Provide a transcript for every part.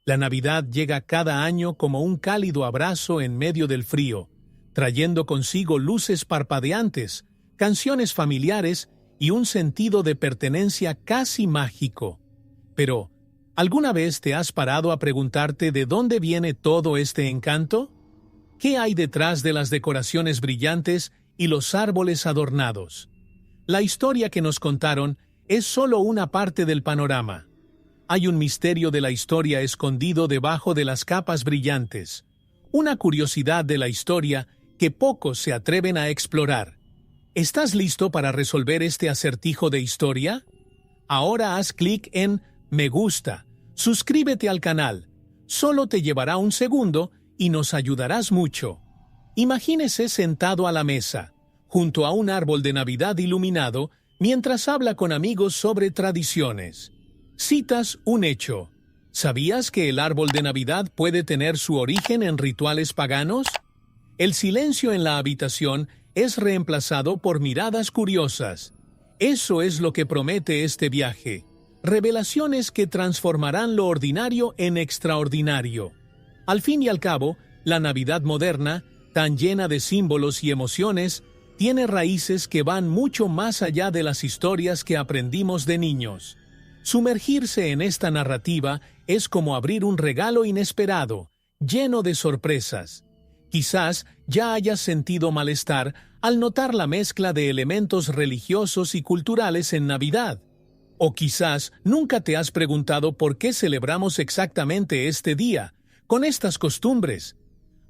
La Navidad llega cada año como un cálido abrazo en medio del frío, trayendo consigo luces parpadeantes, canciones familiares y un sentido de pertenencia casi mágico. Pero, ¿alguna vez te has parado a preguntarte de dónde viene todo este encanto? ¿Qué hay detrás de las decoraciones brillantes y los árboles adornados? La historia que nos contaron es solo una parte del panorama. Hay un misterio de la historia escondido debajo de las capas brillantes, una curiosidad de la historia que pocos se atreven a explorar. ¿Estás listo para resolver este acertijo de historia? Ahora haz clic en Me gusta, suscríbete al canal. Solo te llevará un segundo y nos ayudarás mucho. Imagínese sentado a la mesa, junto a un árbol de Navidad iluminado, mientras habla con amigos sobre tradiciones. Citas un hecho. ¿Sabías que el árbol de Navidad puede tener su origen en rituales paganos? El silencio en la habitación es reemplazado por miradas curiosas. Eso es lo que promete este viaje. Revelaciones que transformarán lo ordinario en extraordinario. Al fin y al cabo, la Navidad moderna, tan llena de símbolos y emociones, tiene raíces que van mucho más allá de las historias que aprendimos de niños. Sumergirse en esta narrativa es como abrir un regalo inesperado, lleno de sorpresas. Quizás ya hayas sentido malestar al notar la mezcla de elementos religiosos y culturales en Navidad. O quizás nunca te has preguntado por qué celebramos exactamente este día, con estas costumbres.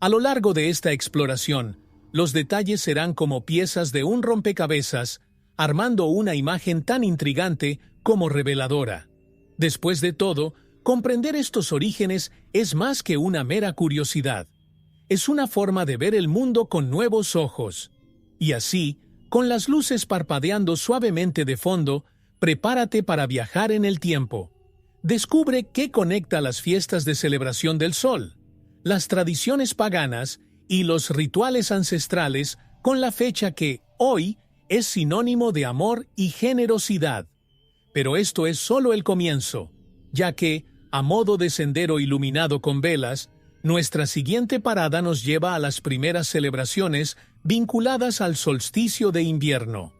A lo largo de esta exploración, los detalles serán como piezas de un rompecabezas, armando una imagen tan intrigante como reveladora. Después de todo, comprender estos orígenes es más que una mera curiosidad. Es una forma de ver el mundo con nuevos ojos. Y así, con las luces parpadeando suavemente de fondo, prepárate para viajar en el tiempo. Descubre qué conecta las fiestas de celebración del sol, las tradiciones paganas y los rituales ancestrales con la fecha que, hoy, es sinónimo de amor y generosidad. Pero esto es solo el comienzo, ya que, a modo de sendero iluminado con velas, nuestra siguiente parada nos lleva a las primeras celebraciones vinculadas al solsticio de invierno.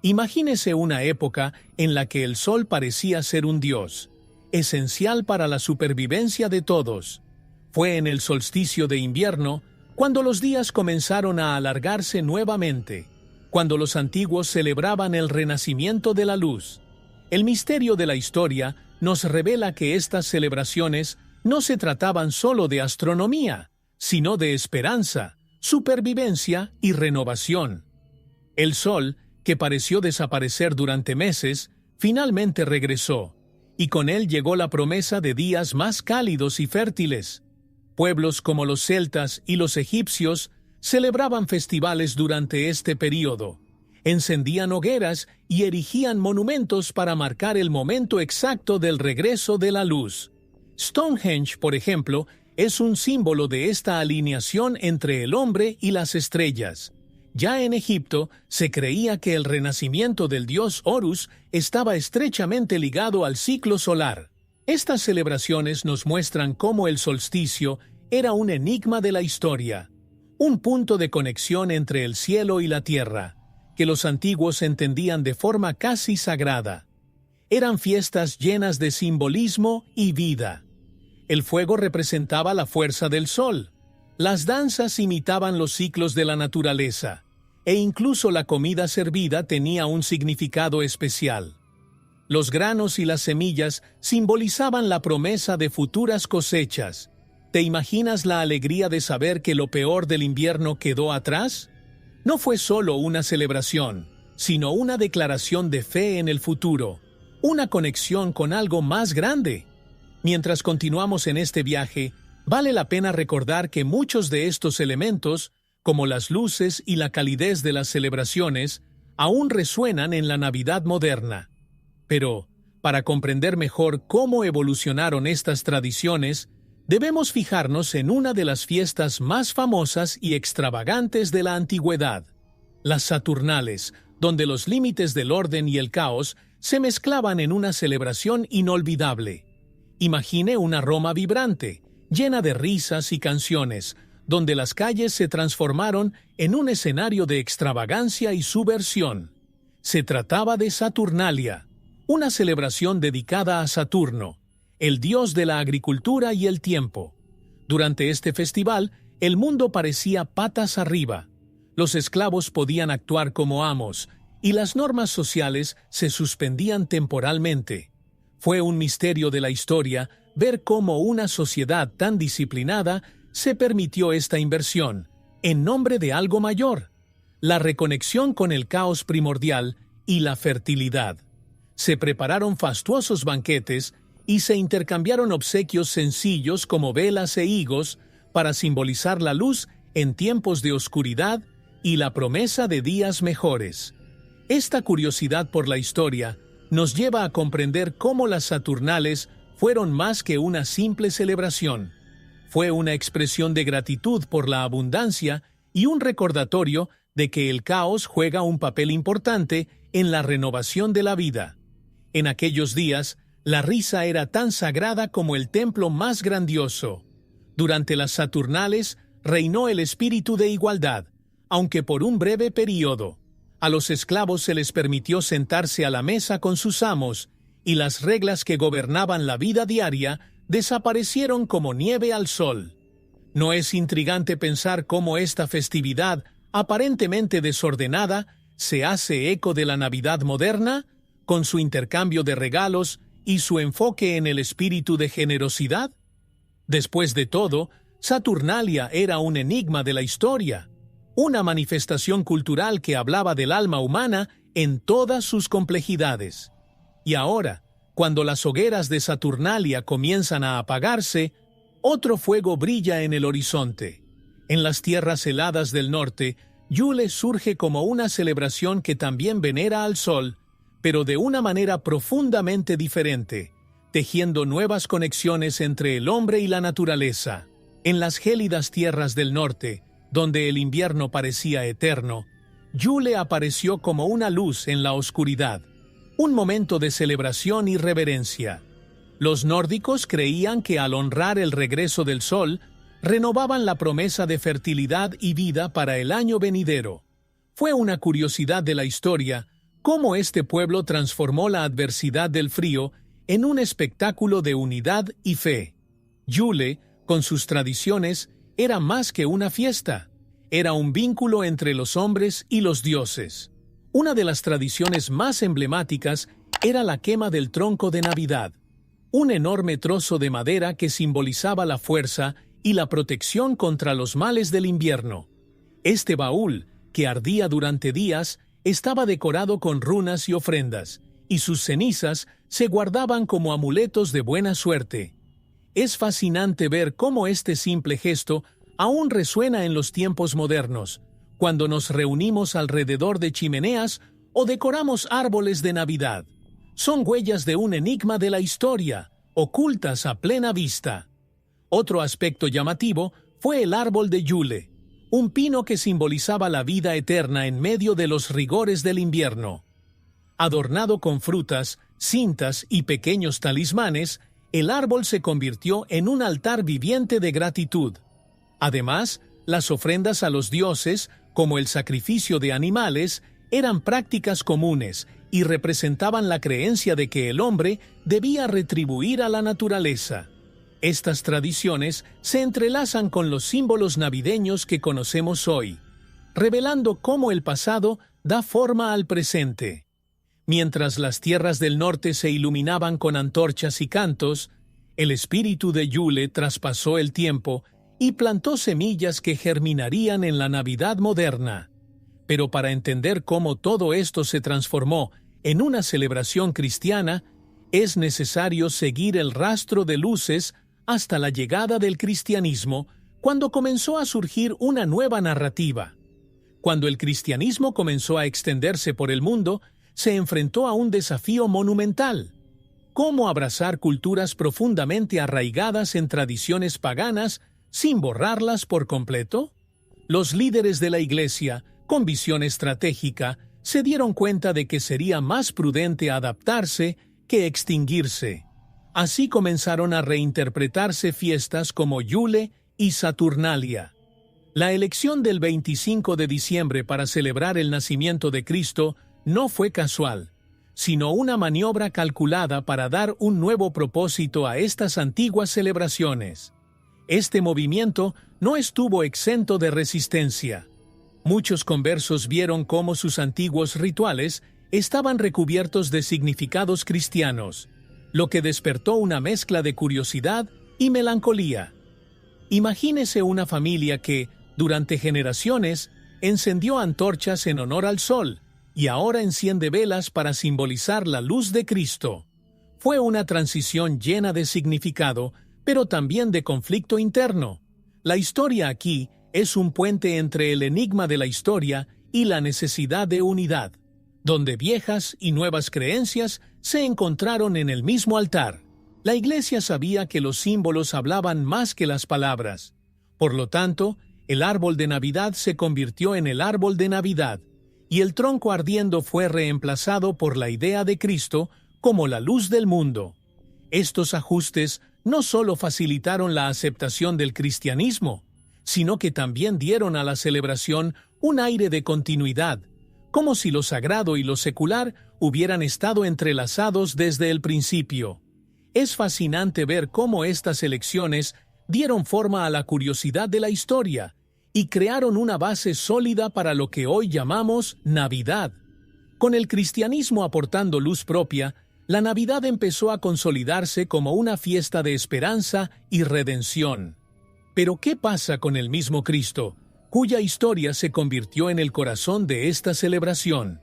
Imagínese una época en la que el sol parecía ser un dios, esencial para la supervivencia de todos. Fue en el solsticio de invierno cuando los días comenzaron a alargarse nuevamente, cuando los antiguos celebraban el renacimiento de la luz. El misterio de la historia nos revela que estas celebraciones no se trataban solo de astronomía, sino de esperanza, supervivencia y renovación. El sol, que pareció desaparecer durante meses, finalmente regresó, y con él llegó la promesa de días más cálidos y fértiles. Pueblos como los celtas y los egipcios celebraban festivales durante este período, encendían hogueras y erigían monumentos para marcar el momento exacto del regreso de la luz. Stonehenge, por ejemplo, es un símbolo de esta alineación entre el hombre y las estrellas. Ya en Egipto se creía que el renacimiento del dios Horus estaba estrechamente ligado al ciclo solar. Estas celebraciones nos muestran cómo el solsticio era un enigma de la historia, un punto de conexión entre el cielo y la tierra, que los antiguos entendían de forma casi sagrada. Eran fiestas llenas de simbolismo y vida. El fuego representaba la fuerza del sol. Las danzas imitaban los ciclos de la naturaleza, e incluso la comida servida tenía un significado especial. Los granos y las semillas simbolizaban la promesa de futuras cosechas. ¿Te imaginas la alegría de saber que lo peor del invierno quedó atrás? No fue solo una celebración, sino una declaración de fe en el futuro, una conexión con algo más grande. Mientras continuamos en este viaje, vale la pena recordar que muchos de estos elementos, como las luces y la calidez de las celebraciones, aún resuenan en la Navidad moderna. Pero, para comprender mejor cómo evolucionaron estas tradiciones, debemos fijarnos en una de las fiestas más famosas y extravagantes de la antigüedad, las Saturnales, donde los límites del orden y el caos se mezclaban en una celebración inolvidable. Imagine una Roma vibrante, llena de risas y canciones, donde las calles se transformaron en un escenario de extravagancia y subversión. Se trataba de Saturnalia, una celebración dedicada a Saturno, el dios de la agricultura y el tiempo. Durante este festival, el mundo parecía patas arriba. Los esclavos podían actuar como amos, y las normas sociales se suspendían temporalmente. Fue un misterio de la historia ver cómo una sociedad tan disciplinada se permitió esta inversión, en nombre de algo mayor, la reconexión con el caos primordial y la fertilidad. Se prepararon fastuosos banquetes y se intercambiaron obsequios sencillos como velas e higos para simbolizar la luz en tiempos de oscuridad y la promesa de días mejores. Esta curiosidad por la historia nos lleva a comprender cómo las Saturnales fueron más que una simple celebración. Fue una expresión de gratitud por la abundancia y un recordatorio de que el caos juega un papel importante en la renovación de la vida. En aquellos días, la risa era tan sagrada como el templo más grandioso. Durante las Saturnales reinó el espíritu de igualdad, aunque por un breve período. A los esclavos se les permitió sentarse a la mesa con sus amos, y las reglas que gobernaban la vida diaria desaparecieron como nieve al sol. ¿No es intrigante pensar cómo esta festividad, aparentemente desordenada, se hace eco de la Navidad moderna, con su intercambio de regalos y su enfoque en el espíritu de generosidad? Después de todo, Saturnalia era un enigma de la historia, una manifestación cultural que hablaba del alma humana en todas sus complejidades. Y ahora, cuando las hogueras de Saturnalia comienzan a apagarse, otro fuego brilla en el horizonte. En las tierras heladas del norte, Yule surge como una celebración que también venera al sol, pero de una manera profundamente diferente, tejiendo nuevas conexiones entre el hombre y la naturaleza. En las gélidas tierras del norte, donde el invierno parecía eterno, Yule apareció como una luz en la oscuridad, un momento de celebración y reverencia. Los nórdicos creían que al honrar el regreso del sol, renovaban la promesa de fertilidad y vida para el año venidero. Fue una curiosidad de la historia cómo este pueblo transformó la adversidad del frío en un espectáculo de unidad y fe. Yule, con sus tradiciones, era más que una fiesta. Era un vínculo entre los hombres y los dioses. Una de las tradiciones más emblemáticas era la quema del tronco de Navidad, un enorme trozo de madera que simbolizaba la fuerza y la protección contra los males del invierno. Este baúl, que ardía durante días, estaba decorado con runas y ofrendas, y sus cenizas se guardaban como amuletos de buena suerte. Es fascinante ver cómo este simple gesto aún resuena en los tiempos modernos, cuando nos reunimos alrededor de chimeneas o decoramos árboles de Navidad. Son huellas de un enigma de la historia, ocultas a plena vista. Otro aspecto llamativo fue el árbol de Yule, un pino que simbolizaba la vida eterna en medio de los rigores del invierno. Adornado con frutas, cintas y pequeños talismanes, el árbol se convirtió en un altar viviente de gratitud. Además, las ofrendas a los dioses, como el sacrificio de animales, eran prácticas comunes y representaban la creencia de que el hombre debía retribuir a la naturaleza. Estas tradiciones se entrelazan con los símbolos navideños que conocemos hoy, revelando cómo el pasado da forma al presente. Mientras las tierras del norte se iluminaban con antorchas y cantos, el espíritu de Yule traspasó el tiempo y plantó semillas que germinarían en la Navidad moderna. Pero para entender cómo todo esto se transformó en una celebración cristiana, es necesario seguir el rastro de luces hasta la llegada del cristianismo, cuando comenzó a surgir una nueva narrativa. Cuando el cristianismo comenzó a extenderse por el mundo, se enfrentó a un desafío monumental: cómo abrazar culturas profundamente arraigadas en tradiciones paganas sin borrarlas por completo. Los líderes de la Iglesia, con visión estratégica, se dieron cuenta de que sería más prudente adaptarse que extinguirse. Así comenzaron a reinterpretarse fiestas como Yule y Saturnalia. La elección del 25 de diciembre para celebrar el nacimiento de Cristo no fue casual, sino una maniobra calculada para dar un nuevo propósito a estas antiguas celebraciones. Este movimiento no estuvo exento de resistencia. Muchos conversos vieron cómo sus antiguos rituales estaban recubiertos de significados cristianos, lo que despertó una mezcla de curiosidad y melancolía. Imagínese una familia que, durante generaciones, encendió antorchas en honor al sol y ahora enciende velas para simbolizar la luz de Cristo. Fue una transición llena de significado, pero también de conflicto interno. La historia aquí es un puente entre el enigma de la historia y la necesidad de unidad, donde viejas y nuevas creencias se encontraron en el mismo altar. La Iglesia sabía que los símbolos hablaban más que las palabras. Por lo tanto, el árbol de Navidad se convirtió en el árbol de Navidad, y el tronco ardiendo fue reemplazado por la idea de Cristo como la luz del mundo. Estos ajustes no solo facilitaron la aceptación del cristianismo, sino que también dieron a la celebración un aire de continuidad, como si lo sagrado y lo secular hubieran estado entrelazados desde el principio. Es fascinante ver cómo estas elecciones dieron forma a la curiosidad de la historia y crearon una base sólida para lo que hoy llamamos Navidad. Con el cristianismo aportando luz propia, la Navidad empezó a consolidarse como una fiesta de esperanza y redención. Pero ¿qué pasa con el mismo Cristo, cuya historia se convirtió en el corazón de esta celebración?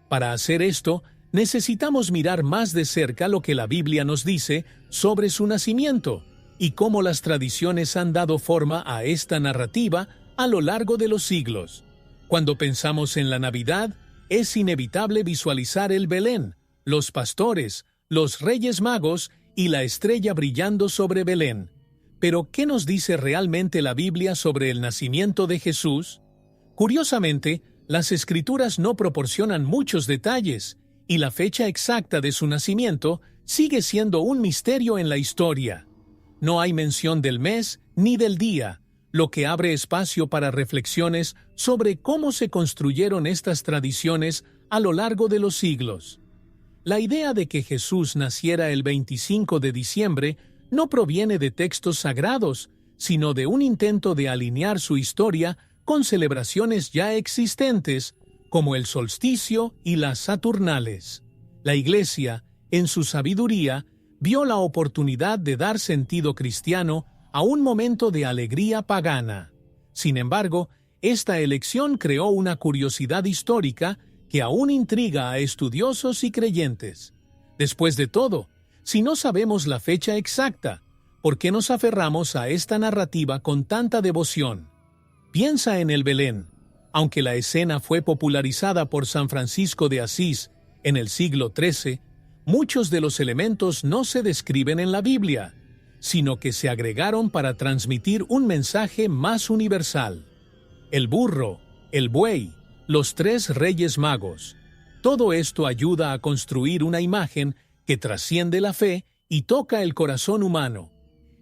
Para hacer esto, necesitamos mirar más de cerca lo que la Biblia nos dice sobre su nacimiento y cómo las tradiciones han dado forma a esta narrativa a lo largo de los siglos. Cuando pensamos en la Navidad, es inevitable visualizar el Belén, los pastores, los Reyes Magos y la estrella brillando sobre Belén. Pero, ¿qué nos dice realmente la Biblia sobre el nacimiento de Jesús? Curiosamente, las Escrituras no proporcionan muchos detalles, y la fecha exacta de su nacimiento sigue siendo un misterio en la historia. No hay mención del mes ni del día, lo que abre espacio para reflexiones sobre cómo se construyeron estas tradiciones a lo largo de los siglos. La idea de que Jesús naciera el 25 de diciembre no proviene de textos sagrados, sino de un intento de alinear su historia con celebraciones ya existentes, como el solsticio y las Saturnales. La Iglesia, en su sabiduría, vio la oportunidad de dar sentido cristiano a un momento de alegría pagana. Sin embargo, esta elección creó una curiosidad histórica que aún intriga a estudiosos y creyentes. Después de todo, si no sabemos la fecha exacta, ¿por qué nos aferramos a esta narrativa con tanta devoción? Piensa en el Belén. Aunque la escena fue popularizada por San Francisco de Asís en el siglo XIII, muchos de los elementos no se describen en la Biblia, sino que se agregaron para transmitir un mensaje más universal. El burro, el buey, los 3 Reyes Magos. Todo esto ayuda a construir una imagen que trasciende la fe y toca el corazón humano.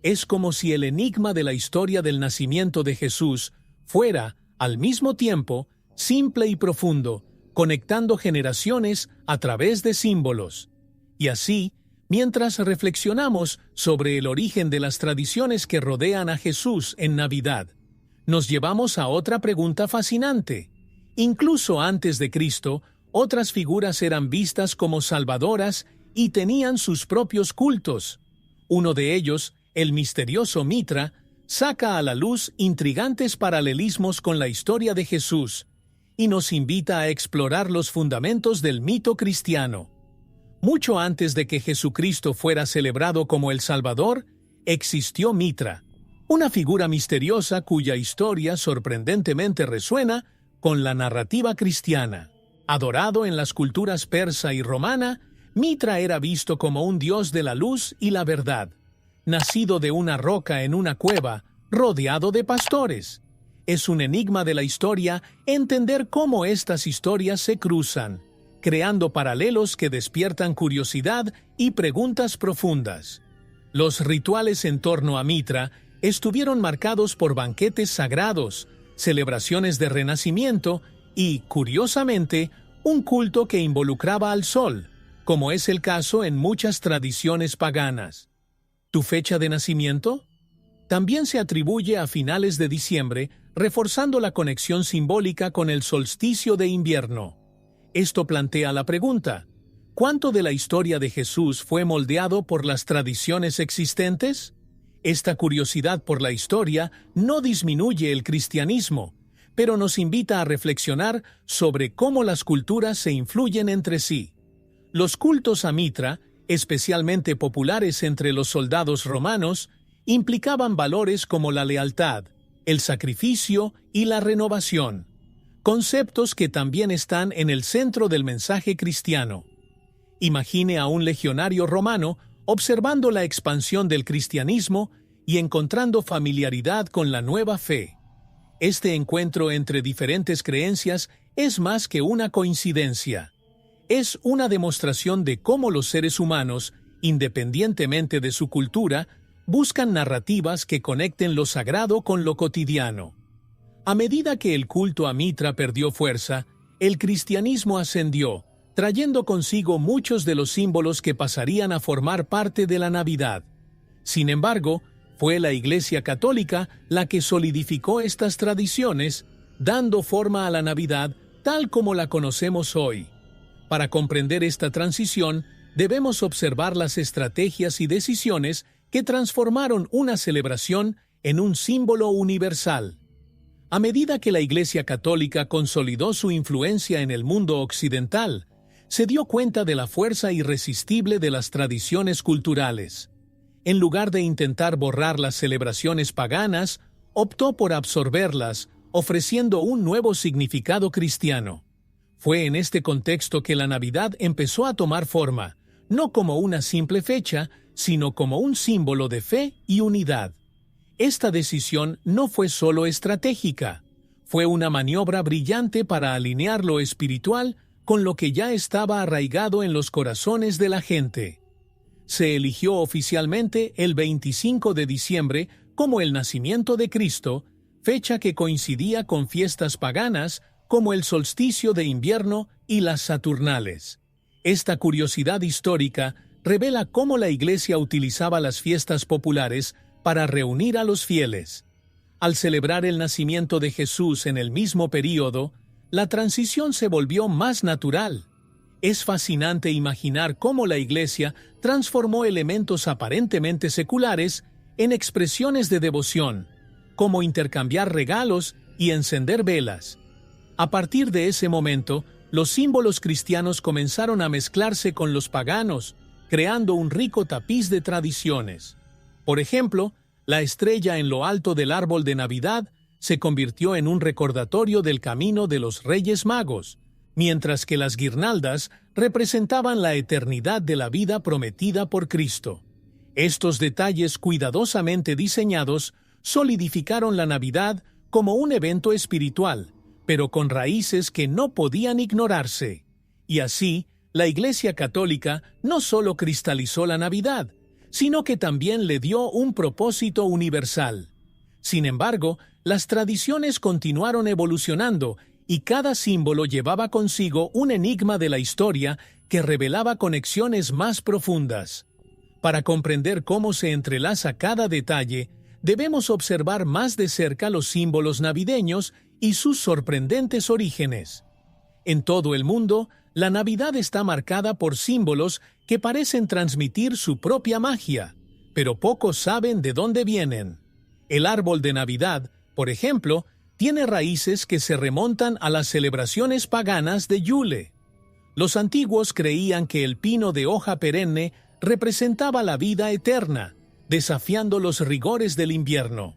Es como si el enigma de la historia del nacimiento de Jesús fuera, al mismo tiempo, simple y profundo, conectando generaciones a través de símbolos. Y así, mientras reflexionamos sobre el origen de las tradiciones que rodean a Jesús en Navidad, nos llevamos a otra pregunta fascinante. Incluso antes de Cristo, otras figuras eran vistas como salvadoras y tenían sus propios cultos. Uno de ellos, el misterioso Mitra, saca a la luz intrigantes paralelismos con la historia de Jesús y nos invita a explorar los fundamentos del mito cristiano. Mucho antes de que Jesucristo fuera celebrado como el Salvador, existió Mitra, una figura misteriosa cuya historia sorprendentemente resuena con la narrativa cristiana. Adorado en las culturas persa y romana, Mitra era visto como un dios de la luz y la verdad, nacido de una roca en una cueva, rodeado de pastores. Es un enigma de la historia entender cómo estas historias se cruzan, creando paralelos que despiertan curiosidad y preguntas profundas. Los rituales en torno a Mitra estuvieron marcados por banquetes sagrados, celebraciones de renacimiento y, curiosamente, un culto que involucraba al sol, como es el caso en muchas tradiciones paganas. ¿Tu fecha de nacimiento? También se atribuye a finales de diciembre, reforzando la conexión simbólica con el solsticio de invierno. Esto plantea la pregunta: ¿cuánto de la historia de Jesús fue moldeado por las tradiciones existentes? Esta curiosidad por la historia no disminuye el cristianismo, pero nos invita a reflexionar sobre cómo las culturas se influyen entre sí. Los cultos a Mitra, especialmente populares entre los soldados romanos, implicaban valores como la lealtad, el sacrificio y la renovación, conceptos que también están en el centro del mensaje cristiano. Imagine a un legionario romano observando la expansión del cristianismo y encontrando familiaridad con la nueva fe. Este encuentro entre diferentes creencias es más que una coincidencia. Es una demostración de cómo los seres humanos, independientemente de su cultura, buscan narrativas que conecten lo sagrado con lo cotidiano. A medida que el culto a Mitra perdió fuerza, el cristianismo ascendió, trayendo consigo muchos de los símbolos que pasarían a formar parte de la Navidad. Sin embargo, fue la Iglesia Católica la que solidificó estas tradiciones, dando forma a la Navidad tal como la conocemos hoy. Para comprender esta transición, debemos observar las estrategias y decisiones que transformaron una celebración en un símbolo universal. A medida que la Iglesia Católica consolidó su influencia en el mundo occidental, se dio cuenta de la fuerza irresistible de las tradiciones culturales. En lugar de intentar borrar las celebraciones paganas, optó por absorberlas, ofreciendo un nuevo significado cristiano. Fue en este contexto que la Navidad empezó a tomar forma, no como una simple fecha, sino como un símbolo de fe y unidad. Esta decisión no fue solo estratégica, fue una maniobra brillante para alinear lo espiritual con lo que ya estaba arraigado en los corazones de la gente. Se eligió oficialmente el 25 de diciembre como el nacimiento de Cristo, fecha que coincidía con fiestas paganas como el solsticio de invierno y las Saturnales. Esta curiosidad histórica revela cómo la Iglesia utilizaba las fiestas populares para reunir a los fieles. Al celebrar el nacimiento de Jesús en el mismo período, la transición se volvió más natural. Es fascinante imaginar cómo la Iglesia transformó elementos aparentemente seculares en expresiones de devoción, como intercambiar regalos y encender velas. A partir de ese momento, los símbolos cristianos comenzaron a mezclarse con los paganos, creando un rico tapiz de tradiciones. Por ejemplo, la estrella en lo alto del árbol de Navidad se convirtió en un recordatorio del camino de los Reyes Magos, mientras que las guirnaldas representaban la eternidad de la vida prometida por Cristo. Estos detalles cuidadosamente diseñados solidificaron la Navidad como un evento espiritual, pero con raíces que no podían ignorarse. Y así, la Iglesia Católica no solo cristalizó la Navidad, sino que también le dio un propósito universal. Sin embargo, las tradiciones continuaron evolucionando y cada símbolo llevaba consigo un enigma de la historia que revelaba conexiones más profundas. Para comprender cómo se entrelaza cada detalle, debemos observar más de cerca los símbolos navideños y sus sorprendentes orígenes. En todo el mundo, la Navidad está marcada por símbolos que parecen transmitir su propia magia, pero pocos saben de dónde vienen. El árbol de Navidad, por ejemplo, tiene raíces que se remontan a las celebraciones paganas de Yule. Los antiguos creían que el pino de hoja perenne representaba la vida eterna, desafiando los rigores del invierno.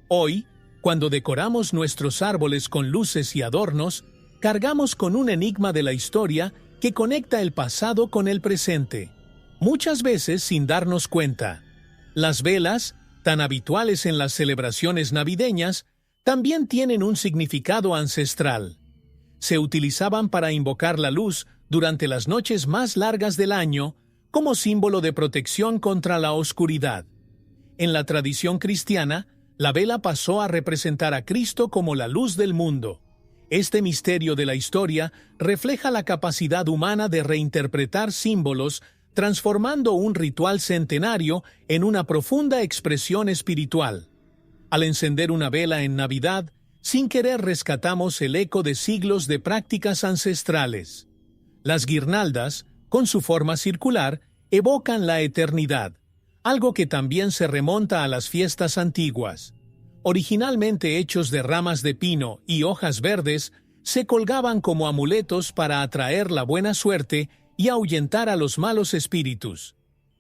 Hoy, cuando decoramos nuestros árboles con luces y adornos, cargamos con un enigma de la historia que conecta el pasado con el presente, muchas veces sin darnos cuenta. Las velas, tan habituales en las celebraciones navideñas, también tienen un significado ancestral. Se utilizaban para invocar la luz durante las noches más largas del año, como símbolo de protección contra la oscuridad. En la tradición cristiana, la vela pasó a representar a Cristo como la luz del mundo. Este misterio de la historia refleja la capacidad humana de reinterpretar símbolos, transformando un ritual centenario en una profunda expresión espiritual. Al encender una vela en Navidad, sin querer rescatamos el eco de siglos de prácticas ancestrales. Las guirnaldas, con su forma circular, evocan la eternidad, algo que también se remonta a las fiestas antiguas. Originalmente hechos de ramas de pino y hojas verdes, se colgaban como amuletos para atraer la buena suerte y ahuyentar a los malos espíritus.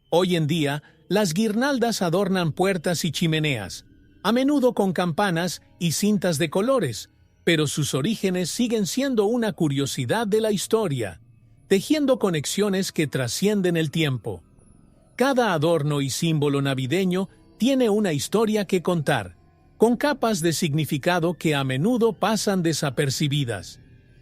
Hoy en día, las guirnaldas adornan puertas y chimeneas, a menudo con campanas y cintas de colores, pero sus orígenes siguen siendo una curiosidad de la historia, tejiendo conexiones que trascienden el tiempo. Cada adorno y símbolo navideño tiene una historia que contar, con capas de significado que a menudo pasan desapercibidas.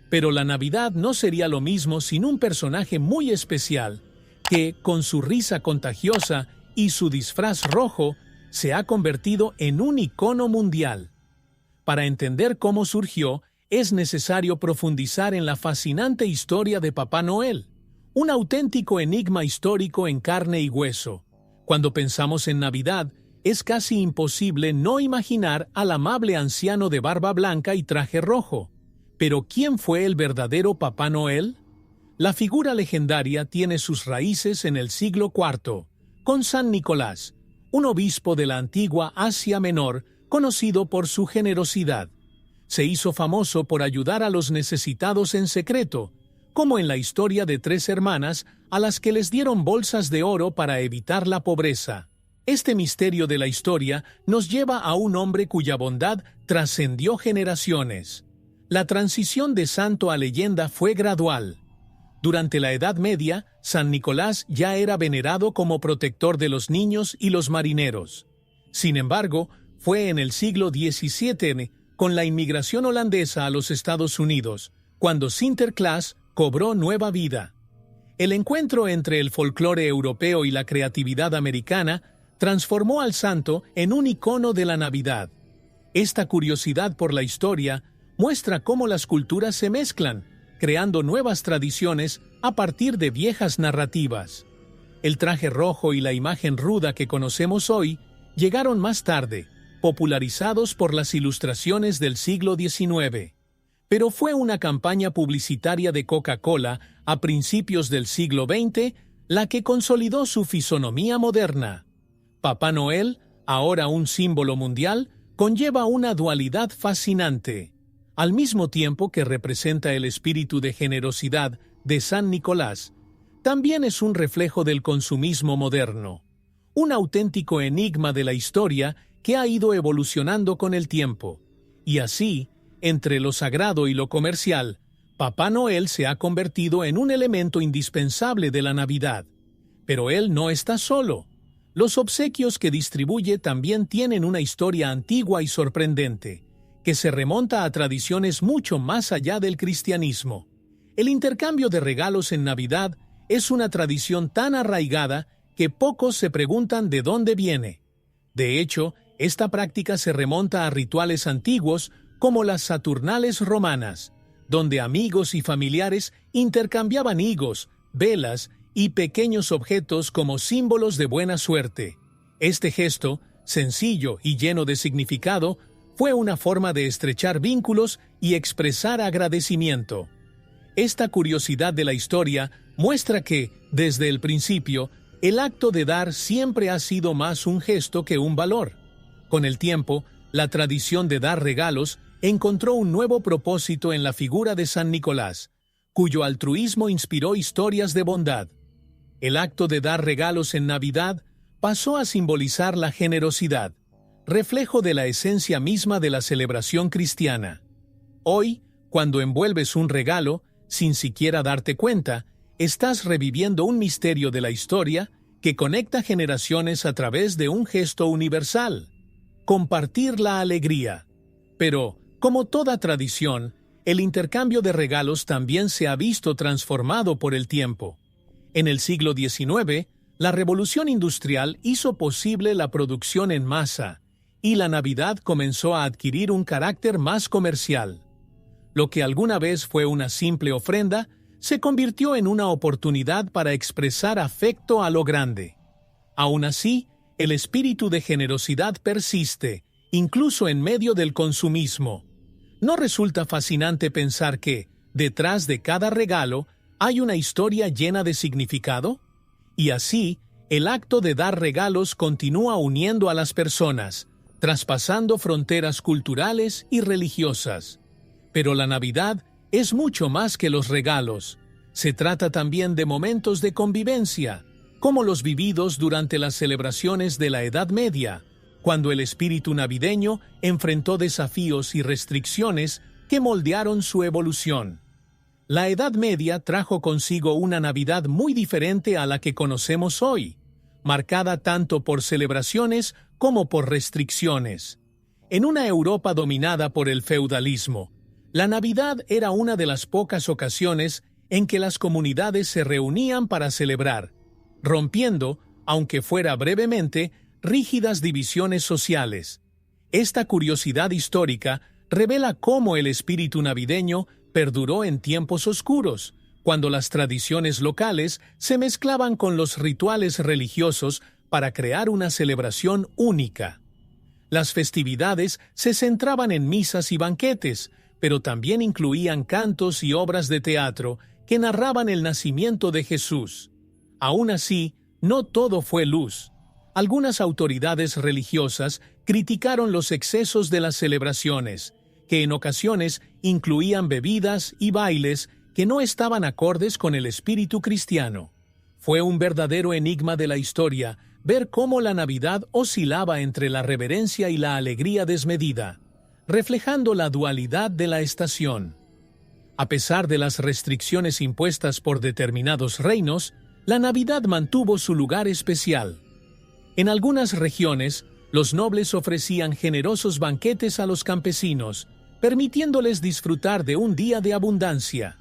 Pero la Navidad no sería lo mismo sin un personaje muy especial, que, con su risa contagiosa y su disfraz rojo, se ha convertido en un icono mundial. Para entender cómo surgió, es necesario profundizar en la fascinante historia de Papá Noel, un auténtico enigma histórico en carne y hueso. Cuando pensamos en Navidad, es casi imposible no imaginar al amable anciano de barba blanca y traje rojo. ¿Pero quién fue el verdadero Papá Noel? La figura legendaria tiene sus raíces en el siglo IV, con San Nicolás, un obispo de la antigua Asia Menor, conocido por su generosidad. Se hizo famoso por ayudar a los necesitados en secreto, como en la historia de 3 hermanas a las que les dieron bolsas de oro para evitar la pobreza. Este misterio de la historia nos lleva a un hombre cuya bondad trascendió generaciones. La transición de santo a leyenda fue gradual. Durante la Edad Media, San Nicolás ya era venerado como protector de los niños y los marineros. Sin embargo, fue en el siglo XVII, con la inmigración holandesa a los Estados Unidos, cuando Sinterklaas cobró nueva vida. El encuentro entre el folclore europeo y la creatividad americana transformó al santo en un icono de la Navidad. Esta curiosidad por la historia muestra cómo las culturas se mezclan, creando nuevas tradiciones a partir de viejas narrativas. El traje rojo y la imagen ruda que conocemos hoy llegaron más tarde, popularizados por las ilustraciones del siglo XIX. Pero fue una campaña publicitaria de Coca-Cola a principios del siglo XX la que consolidó su fisonomía moderna. Papá Noel, ahora un símbolo mundial, conlleva una dualidad fascinante. Al mismo tiempo que representa el espíritu de generosidad de San Nicolás, también es un reflejo del consumismo moderno, un auténtico enigma de la historia que ha ido evolucionando con el tiempo. Y así, entre lo sagrado y lo comercial, Papá Noel se ha convertido en un elemento indispensable de la Navidad. Pero él no está solo. Los obsequios que distribuye también tienen una historia antigua y sorprendente, que se remonta a tradiciones mucho más allá del cristianismo. El intercambio de regalos en Navidad es una tradición tan arraigada que pocos se preguntan de dónde viene. De hecho, esta práctica se remonta a rituales antiguos como las Saturnales romanas, donde amigos y familiares intercambiaban higos, velas y pequeños objetos como símbolos de buena suerte. Este gesto, sencillo y lleno de significado, fue una forma de estrechar vínculos y expresar agradecimiento. Esta curiosidad de la historia muestra que, desde el principio, el acto de dar siempre ha sido más un gesto que un valor. Con el tiempo, la tradición de dar regalos encontró un nuevo propósito en la figura de San Nicolás, cuyo altruismo inspiró historias de bondad. El acto de dar regalos en Navidad pasó a simbolizar la generosidad, reflejo de la esencia misma de la celebración cristiana. Hoy, cuando envuelves un regalo, sin siquiera darte cuenta, estás reviviendo un misterio de la historia que conecta generaciones a través de un gesto universal: compartir la alegría. Pero, como toda tradición, el intercambio de regalos también se ha visto transformado por el tiempo. En el siglo XIX, la revolución industrial hizo posible la producción en masa, y la Navidad comenzó a adquirir un carácter más comercial. Lo que alguna vez fue una simple ofrenda, se convirtió en una oportunidad para expresar afecto a lo grande. Aún así, el espíritu de generosidad persiste, incluso en medio del consumismo. ¿No resulta fascinante pensar que, detrás de cada regalo, hay una historia llena de significado? Y así, el acto de dar regalos continúa uniendo a las personas, traspasando fronteras culturales y religiosas. Pero la Navidad es mucho más que los regalos. Se trata también de momentos de convivencia, como los vividos durante las celebraciones de la Edad Media, cuando el espíritu navideño enfrentó desafíos y restricciones que moldearon su evolución. La Edad Media trajo consigo una Navidad muy diferente a la que conocemos hoy, marcada tanto por celebraciones como por restricciones. En una Europa dominada por el feudalismo, la Navidad era una de las pocas ocasiones en que las comunidades se reunían para celebrar, rompiendo, aunque fuera brevemente, rígidas divisiones sociales. Esta curiosidad histórica revela cómo el espíritu navideño perduró en tiempos oscuros, cuando las tradiciones locales se mezclaban con los rituales religiosos para crear una celebración única. Las festividades se centraban en misas y banquetes, pero también incluían cantos y obras de teatro que narraban el nacimiento de Jesús. Aún así, no todo fue luz. Algunas autoridades religiosas criticaron los excesos de las celebraciones, que en ocasiones incluían bebidas y bailes que no estaban acordes con el espíritu cristiano. Fue un verdadero enigma de la historia ver cómo la Navidad oscilaba entre la reverencia y la alegría desmedida, reflejando la dualidad de la estación. A pesar de las restricciones impuestas por determinados reinos, la Navidad mantuvo su lugar especial. En algunas regiones, los nobles ofrecían generosos banquetes a los campesinos, permitiéndoles disfrutar de un día de abundancia.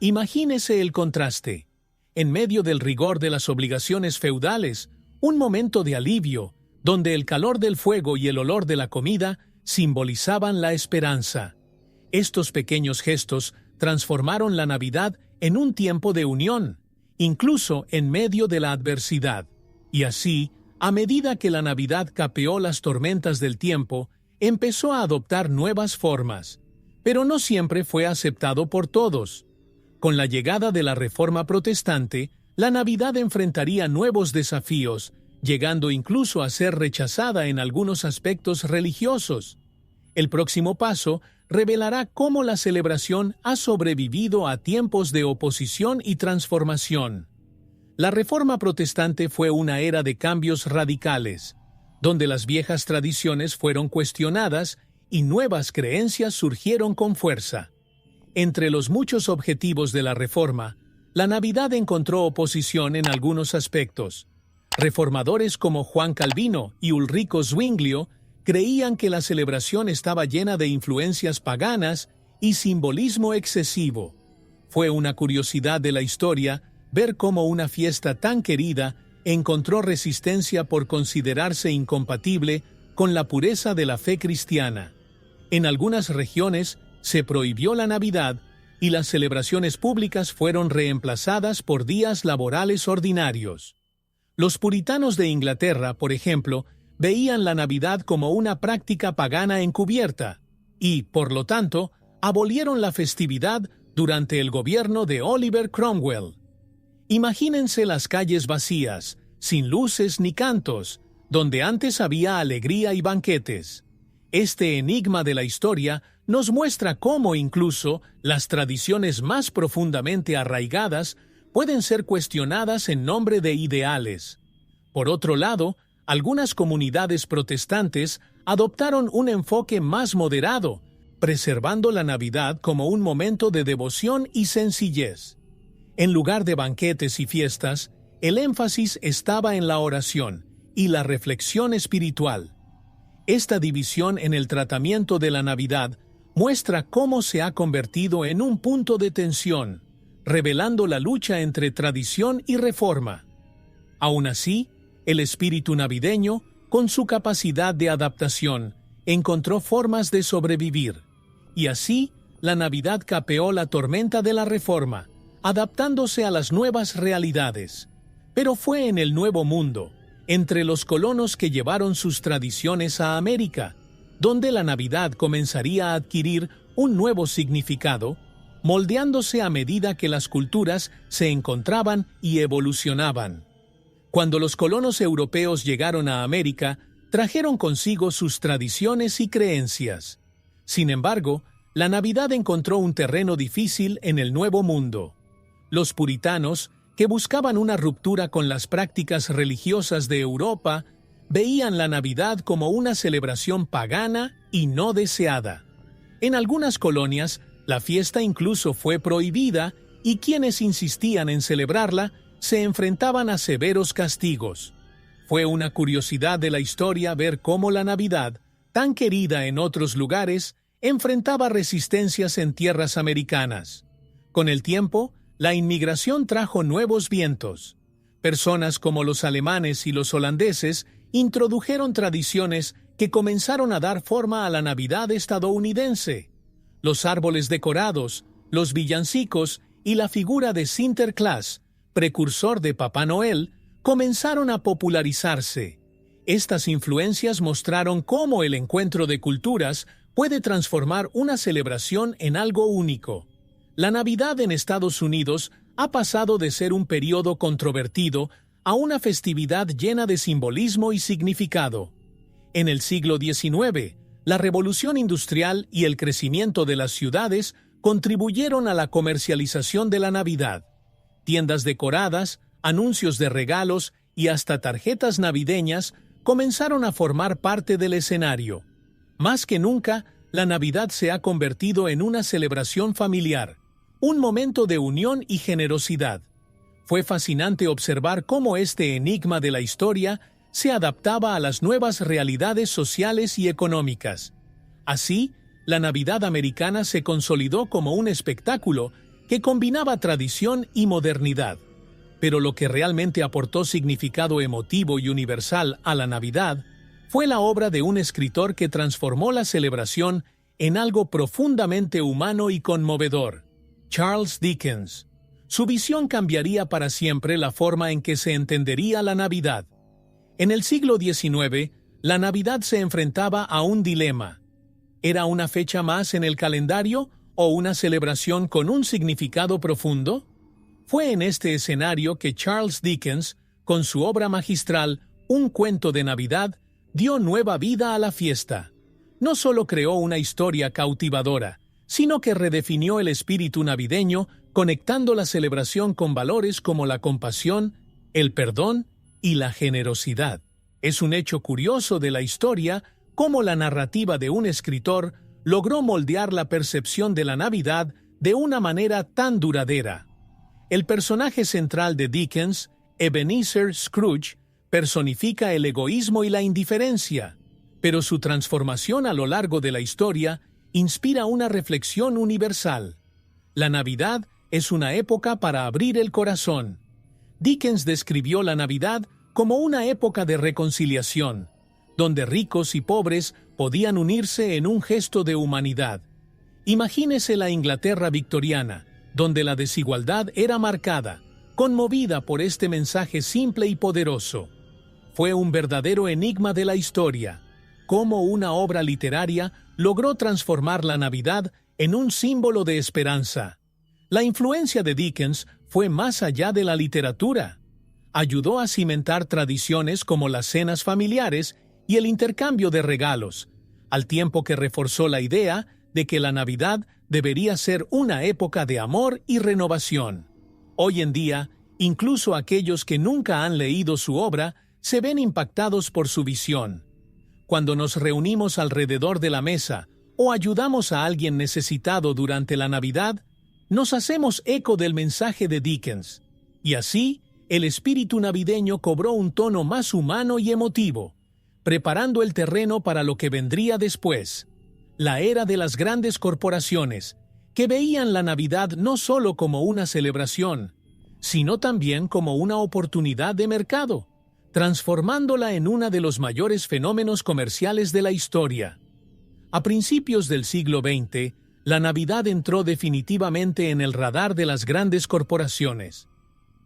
Imagínese el contraste. En medio del rigor de las obligaciones feudales, un momento de alivio, donde el calor del fuego y el olor de la comida simbolizaban la esperanza. Estos pequeños gestos transformaron la Navidad en un tiempo de unión, incluso en medio de la adversidad. Y así, a medida que la Navidad capeó las tormentas del tiempo, empezó a adoptar nuevas formas, pero no siempre fue aceptado por todos. Con la llegada de la Reforma Protestante, la Navidad enfrentaría nuevos desafíos, llegando incluso a ser rechazada en algunos aspectos religiosos. El próximo paso revelará cómo la celebración ha sobrevivido a tiempos de oposición y transformación. La Reforma Protestante fue una era de cambios radicales, donde las viejas tradiciones fueron cuestionadas y nuevas creencias surgieron con fuerza. Entre los muchos objetivos de la Reforma, la Navidad encontró oposición en algunos aspectos. Reformadores como Juan Calvino y Ulrico Zwinglio creían que la celebración estaba llena de influencias paganas y simbolismo excesivo. Fue una curiosidad de la historia ver cómo una fiesta tan querida encontró resistencia por considerarse incompatible con la pureza de la fe cristiana. En algunas regiones se prohibió la Navidad y las celebraciones públicas fueron reemplazadas por días laborales ordinarios. Los puritanos de Inglaterra, por ejemplo, veían la Navidad como una práctica pagana encubierta y, por lo tanto, abolieron la festividad durante el gobierno de Oliver Cromwell. Imagínense las calles vacías, sin luces ni cantos, donde antes había alegría y banquetes. Este enigma de la historia nos muestra cómo incluso las tradiciones más profundamente arraigadas pueden ser cuestionadas en nombre de ideales. Por otro lado, algunas comunidades protestantes adoptaron un enfoque más moderado, preservando la Navidad como un momento de devoción y sencillez. En lugar de banquetes y fiestas, el énfasis estaba en la oración y la reflexión espiritual. Esta división en el tratamiento de la Navidad muestra cómo se ha convertido en un punto de tensión, revelando la lucha entre tradición y reforma. Aún así, el espíritu navideño, con su capacidad de adaptación, encontró formas de sobrevivir, y así la Navidad capeó la tormenta de la reforma, adaptándose a las nuevas realidades. Pero fue en el Nuevo Mundo, entre los colonos que llevaron sus tradiciones a América, donde la Navidad comenzaría a adquirir un nuevo significado, moldeándose a medida que las culturas se encontraban y evolucionaban. Cuando los colonos europeos llegaron a América, trajeron consigo sus tradiciones y creencias. Sin embargo, la Navidad encontró un terreno difícil en el Nuevo Mundo. Los puritanos, que buscaban una ruptura con las prácticas religiosas de Europa, veían la Navidad como una celebración pagana y no deseada. En algunas colonias, la fiesta incluso fue prohibida y quienes insistían en celebrarla se enfrentaban a severos castigos. Fue una curiosidad de la historia ver cómo la Navidad, tan querida en otros lugares, enfrentaba resistencias en tierras americanas. Con el tiempo, la inmigración trajo nuevos vientos. Personas como los alemanes y los holandeses introdujeron tradiciones que comenzaron a dar forma a la Navidad estadounidense. Los árboles decorados, los villancicos y la figura de Sinterklaas, precursor de Papá Noel, comenzaron a popularizarse. Estas influencias mostraron cómo el encuentro de culturas puede transformar una celebración en algo único. La Navidad en Estados Unidos ha pasado de ser un periodo controvertido a una festividad llena de simbolismo y significado. En el siglo XIX, la revolución industrial y el crecimiento de las ciudades contribuyeron a la comercialización de la Navidad. Tiendas decoradas, anuncios de regalos y hasta tarjetas navideñas comenzaron a formar parte del escenario. Más que nunca, la Navidad se ha convertido en una celebración familiar, un momento de unión y generosidad. Fue fascinante observar cómo este enigma de la historia se adaptaba a las nuevas realidades sociales y económicas. Así, la Navidad americana se consolidó como un espectáculo que combinaba tradición y modernidad. Pero lo que realmente aportó significado emotivo y universal a la Navidad fue la obra de un escritor que transformó la celebración en algo profundamente humano y conmovedor: Charles Dickens. Su visión cambiaría para siempre la forma en que se entendería la Navidad. En el siglo XIX, la Navidad se enfrentaba a un dilema. ¿Era una fecha más en el calendario o una celebración con un significado profundo? Fue en este escenario que Charles Dickens, con su obra magistral Un cuento de Navidad, dio nueva vida a la fiesta. No solo creó una historia cautivadora, sino que redefinió el espíritu navideño, conectando la celebración con valores como la compasión, el perdón y la generosidad. Es un hecho curioso de la historia cómo la narrativa de un escritor logró moldear la percepción de la Navidad de una manera tan duradera. El personaje central de Dickens, Ebenezer Scrooge, personifica el egoísmo y la indiferencia, pero su transformación a lo largo de la historia inspira una reflexión universal. La Navidad es una época para abrir el corazón. Dickens describió la Navidad como una época de reconciliación, donde ricos y pobres podían unirse en un gesto de humanidad. Imagínese la Inglaterra victoriana, donde la desigualdad era marcada, conmovida por este mensaje simple y poderoso. Fue un verdadero enigma de la historia, cómo una obra literaria logró transformar la Navidad en un símbolo de esperanza. La influencia de Dickens fue más allá de la literatura. Ayudó a cimentar tradiciones como las cenas familiares y el intercambio de regalos, al tiempo que reforzó la idea de que la Navidad debería ser una época de amor y renovación. Hoy en día, incluso aquellos que nunca han leído su obra se ven impactados por su visión. Cuando nos reunimos alrededor de la mesa o ayudamos a alguien necesitado durante la Navidad, nos hacemos eco del mensaje de Dickens, y así el espíritu navideño cobró un tono más humano y emotivo, preparando el terreno para lo que vendría después. la era de las grandes corporaciones, que veían la Navidad no solo como una celebración, sino también como una oportunidad de mercado, transformándola en uno de los mayores fenómenos comerciales de la historia. A principios del siglo XX, la Navidad entró definitivamente en el radar de las grandes corporaciones.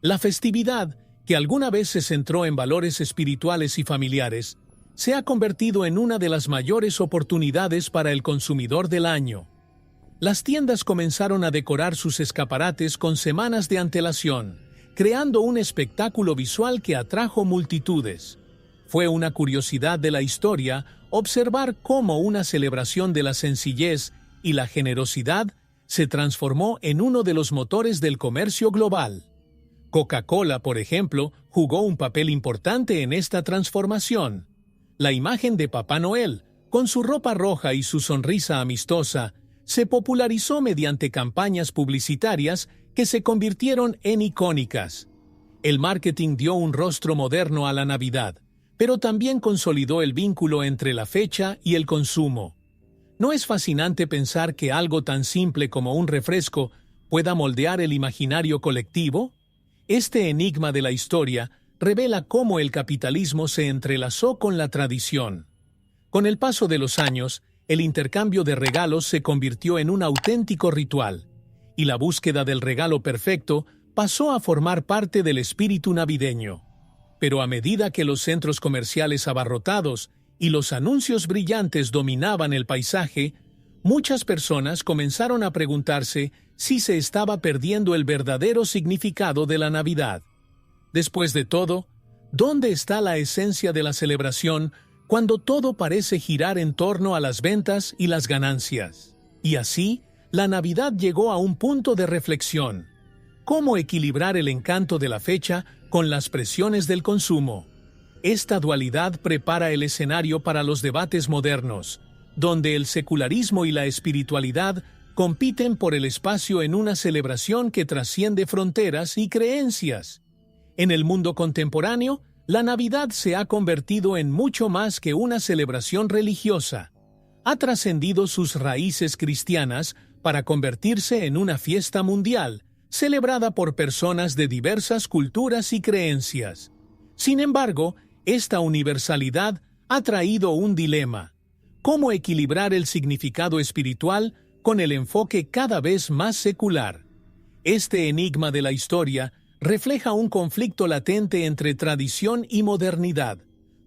La festividad, que alguna vez se centró en valores espirituales y familiares, se ha convertido en una de las mayores oportunidades para el consumidor del año. Las tiendas comenzaron a decorar sus escaparates con semanas de antelación, creando un espectáculo visual que atrajo multitudes. Fue una curiosidad de la historia observar cómo una celebración de la sencillez y la generosidad se transformó en uno de los motores del comercio global. Coca-Cola, por ejemplo, jugó un papel importante en esta transformación. La imagen de Papá Noel, con su ropa roja y su sonrisa amistosa, se popularizó mediante campañas publicitarias que se convirtieron en icónicas. El marketing dio un rostro moderno a la Navidad, pero también consolidó el vínculo entre la fecha y el consumo. ¿No es fascinante pensar que algo tan simple como un refresco pueda moldear el imaginario colectivo? Este enigma de la historia revela cómo el capitalismo se entrelazó con la tradición. Con el paso de los años, el intercambio de regalos se convirtió en un auténtico ritual, y la búsqueda del regalo perfecto pasó a formar parte del espíritu navideño. Pero a medida que los centros comerciales abarrotados y los anuncios brillantes dominaban el paisaje, muchas personas comenzaron a preguntarse si se estaba perdiendo el verdadero significado de la Navidad. Después de todo, ¿dónde está la esencia de la celebración cuando todo parece girar en torno a las ventas y las ganancias? Y así, la Navidad llegó a un punto de reflexión. ¿Cómo equilibrar el encanto de la fecha con las presiones del consumo? Esta dualidad prepara el escenario para los debates modernos, donde el secularismo y la espiritualidad compiten por el espacio en una celebración que trasciende fronteras y creencias. En el mundo contemporáneo, la Navidad se ha convertido en mucho más que una celebración religiosa. Ha trascendido sus raíces cristianas para convertirse en una fiesta mundial, celebrada por personas de diversas culturas y creencias. Sin embargo, esta universalidad ha traído un dilema: ¿cómo equilibrar el significado espiritual con el enfoque cada vez más secular? Este enigma de la historia refleja un conflicto latente entre tradición y modernidad,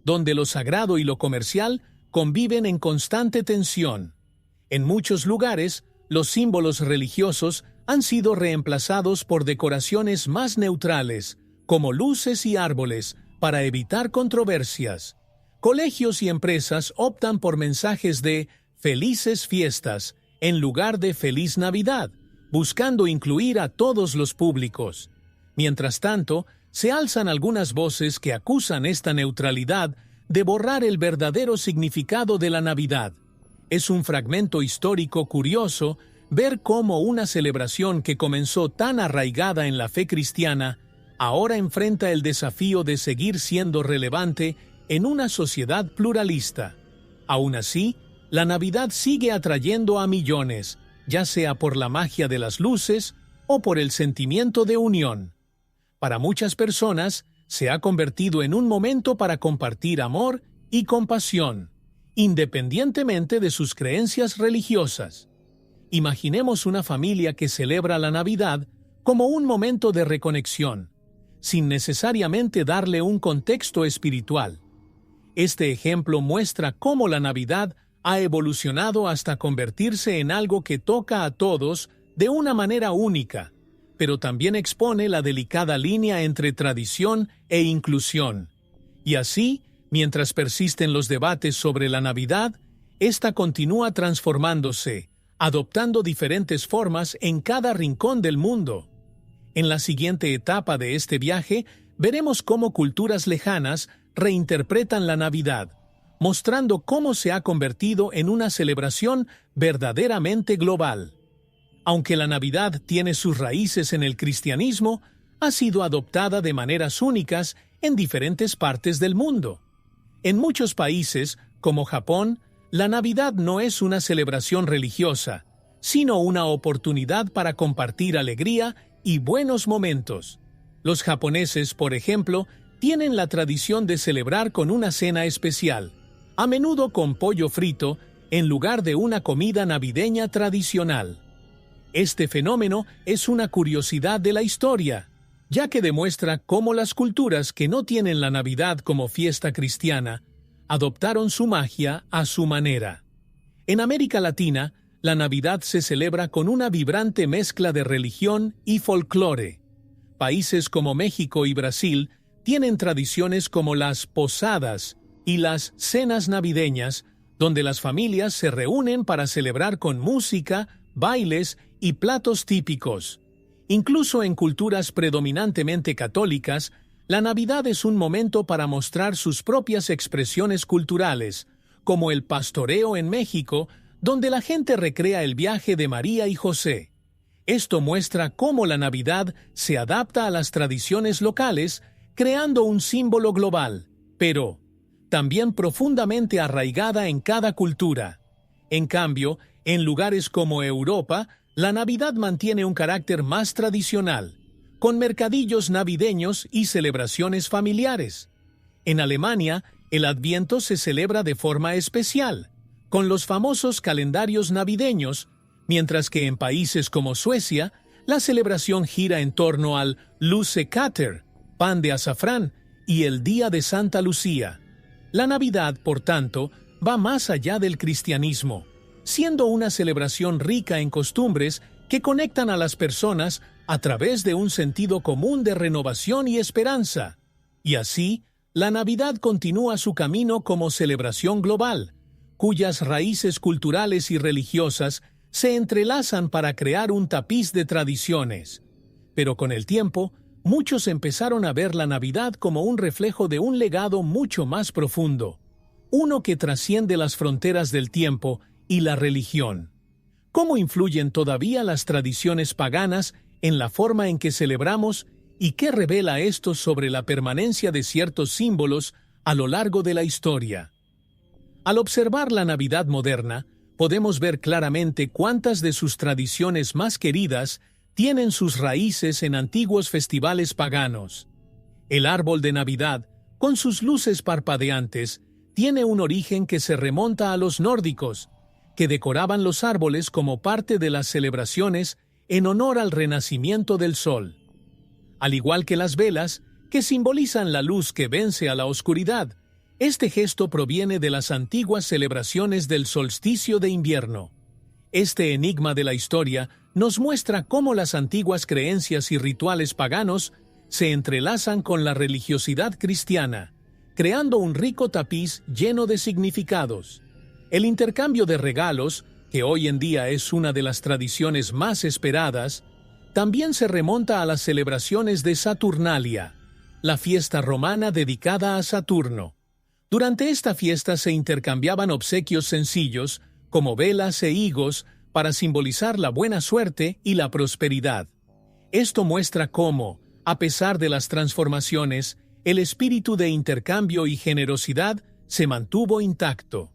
donde lo sagrado y lo comercial conviven en constante tensión. En muchos lugares, los símbolos religiosos han sido reemplazados por decoraciones más neutrales, como luces y árboles, para evitar controversias. Colegios y empresas optan por mensajes de «Felices fiestas» en lugar de «Feliz Navidad», buscando incluir a todos los públicos. Mientras tanto, se alzan algunas voces que acusan esta neutralidad de borrar el verdadero significado de la Navidad. Es un fragmento histórico curioso ver cómo una celebración que comenzó tan arraigada en la fe cristiana ahora enfrenta el desafío de seguir siendo relevante en una sociedad pluralista. Aún así, la Navidad sigue atrayendo a millones, ya sea por la magia de las luces o por el sentimiento de unión. Para muchas personas, se ha convertido en un momento para compartir amor y compasión, independientemente de sus creencias religiosas. Imaginemos una familia que celebra la Navidad como un momento de reconexión, sin necesariamente darle un contexto espiritual. Este ejemplo muestra cómo la Navidad ha evolucionado hasta convertirse en algo que toca a todos de una manera única, pero también expone la delicada línea entre tradición e inclusión. Y así, mientras persisten los debates sobre la Navidad, esta continúa transformándose, adoptando diferentes formas en cada rincón del mundo. En la siguiente etapa de este viaje, veremos cómo culturas lejanas reinterpretan la Navidad, mostrando cómo se ha convertido en una celebración verdaderamente global. Aunque la Navidad tiene sus raíces en el cristianismo, ha sido adoptada de maneras únicas en diferentes partes del mundo. En muchos países, como Japón, la Navidad no es una celebración religiosa, sino una oportunidad para compartir alegría y buenos momentos. Los japoneses, por ejemplo, tienen la tradición de celebrar con una cena especial, a menudo con pollo frito, en lugar de una comida navideña tradicional. Este fenómeno es una curiosidad de la historia, ya que demuestra cómo las culturas que no tienen la Navidad como fiesta cristiana adoptaron su magia a su manera. En América Latina, la Navidad se celebra con una vibrante mezcla de religión y folclore. Países como México y Brasil tienen tradiciones como las posadas y las cenas navideñas, donde las familias se reúnen para celebrar con música, bailes y platos típicos. Incluso en culturas predominantemente católicas, la Navidad es un momento para mostrar sus propias expresiones culturales, como el pastoreo en México, donde la gente recrea el viaje de María y José. Esto muestra cómo la Navidad se adapta a las tradiciones locales, creando un símbolo global, pero también profundamente arraigada en cada cultura. En cambio, en lugares como Europa, la Navidad mantiene un carácter más tradicional, con mercadillos navideños y celebraciones familiares. En Alemania, el Adviento se celebra de forma especial, con los famosos calendarios navideños, mientras que en países como Suecia, la celebración gira en torno al Lussekatter, pan de azafrán, y el Día de Santa Lucía. La Navidad, por tanto, va más allá del cristianismo, siendo una celebración rica en costumbres que conectan a las personas a través de un sentido común de renovación y esperanza. Y así, la Navidad continúa su camino como celebración global, cuyas raíces culturales y religiosas se entrelazan para crear un tapiz de tradiciones. Pero con el tiempo, muchos empezaron a ver la Navidad como un reflejo de un legado mucho más profundo, uno que trasciende las fronteras del tiempo y la religión. ¿Cómo influyen todavía las tradiciones paganas en la forma en que celebramos y qué revela esto sobre la permanencia de ciertos símbolos a lo largo de la historia? Al observar la Navidad moderna, podemos ver claramente cuántas de sus tradiciones más queridas tienen sus raíces en antiguos festivales paganos. El árbol de Navidad, con sus luces parpadeantes, tiene un origen que se remonta a los nórdicos, que decoraban los árboles como parte de las celebraciones en honor al renacimiento del sol. Al igual que las velas, que simbolizan la luz que vence a la oscuridad, este gesto proviene de las antiguas celebraciones del solsticio de invierno. Este enigma de la historia nos muestra cómo las antiguas creencias y rituales paganos se entrelazan con la religiosidad cristiana, creando un rico tapiz lleno de significados. El intercambio de regalos, que hoy en día es una de las tradiciones más esperadas, también se remonta a las celebraciones de Saturnalia, la fiesta romana dedicada a Saturno. Durante esta fiesta se intercambiaban obsequios sencillos, como velas e higos, para simbolizar la buena suerte y la prosperidad. Esto muestra cómo, a pesar de las transformaciones, el espíritu de intercambio y generosidad se mantuvo intacto.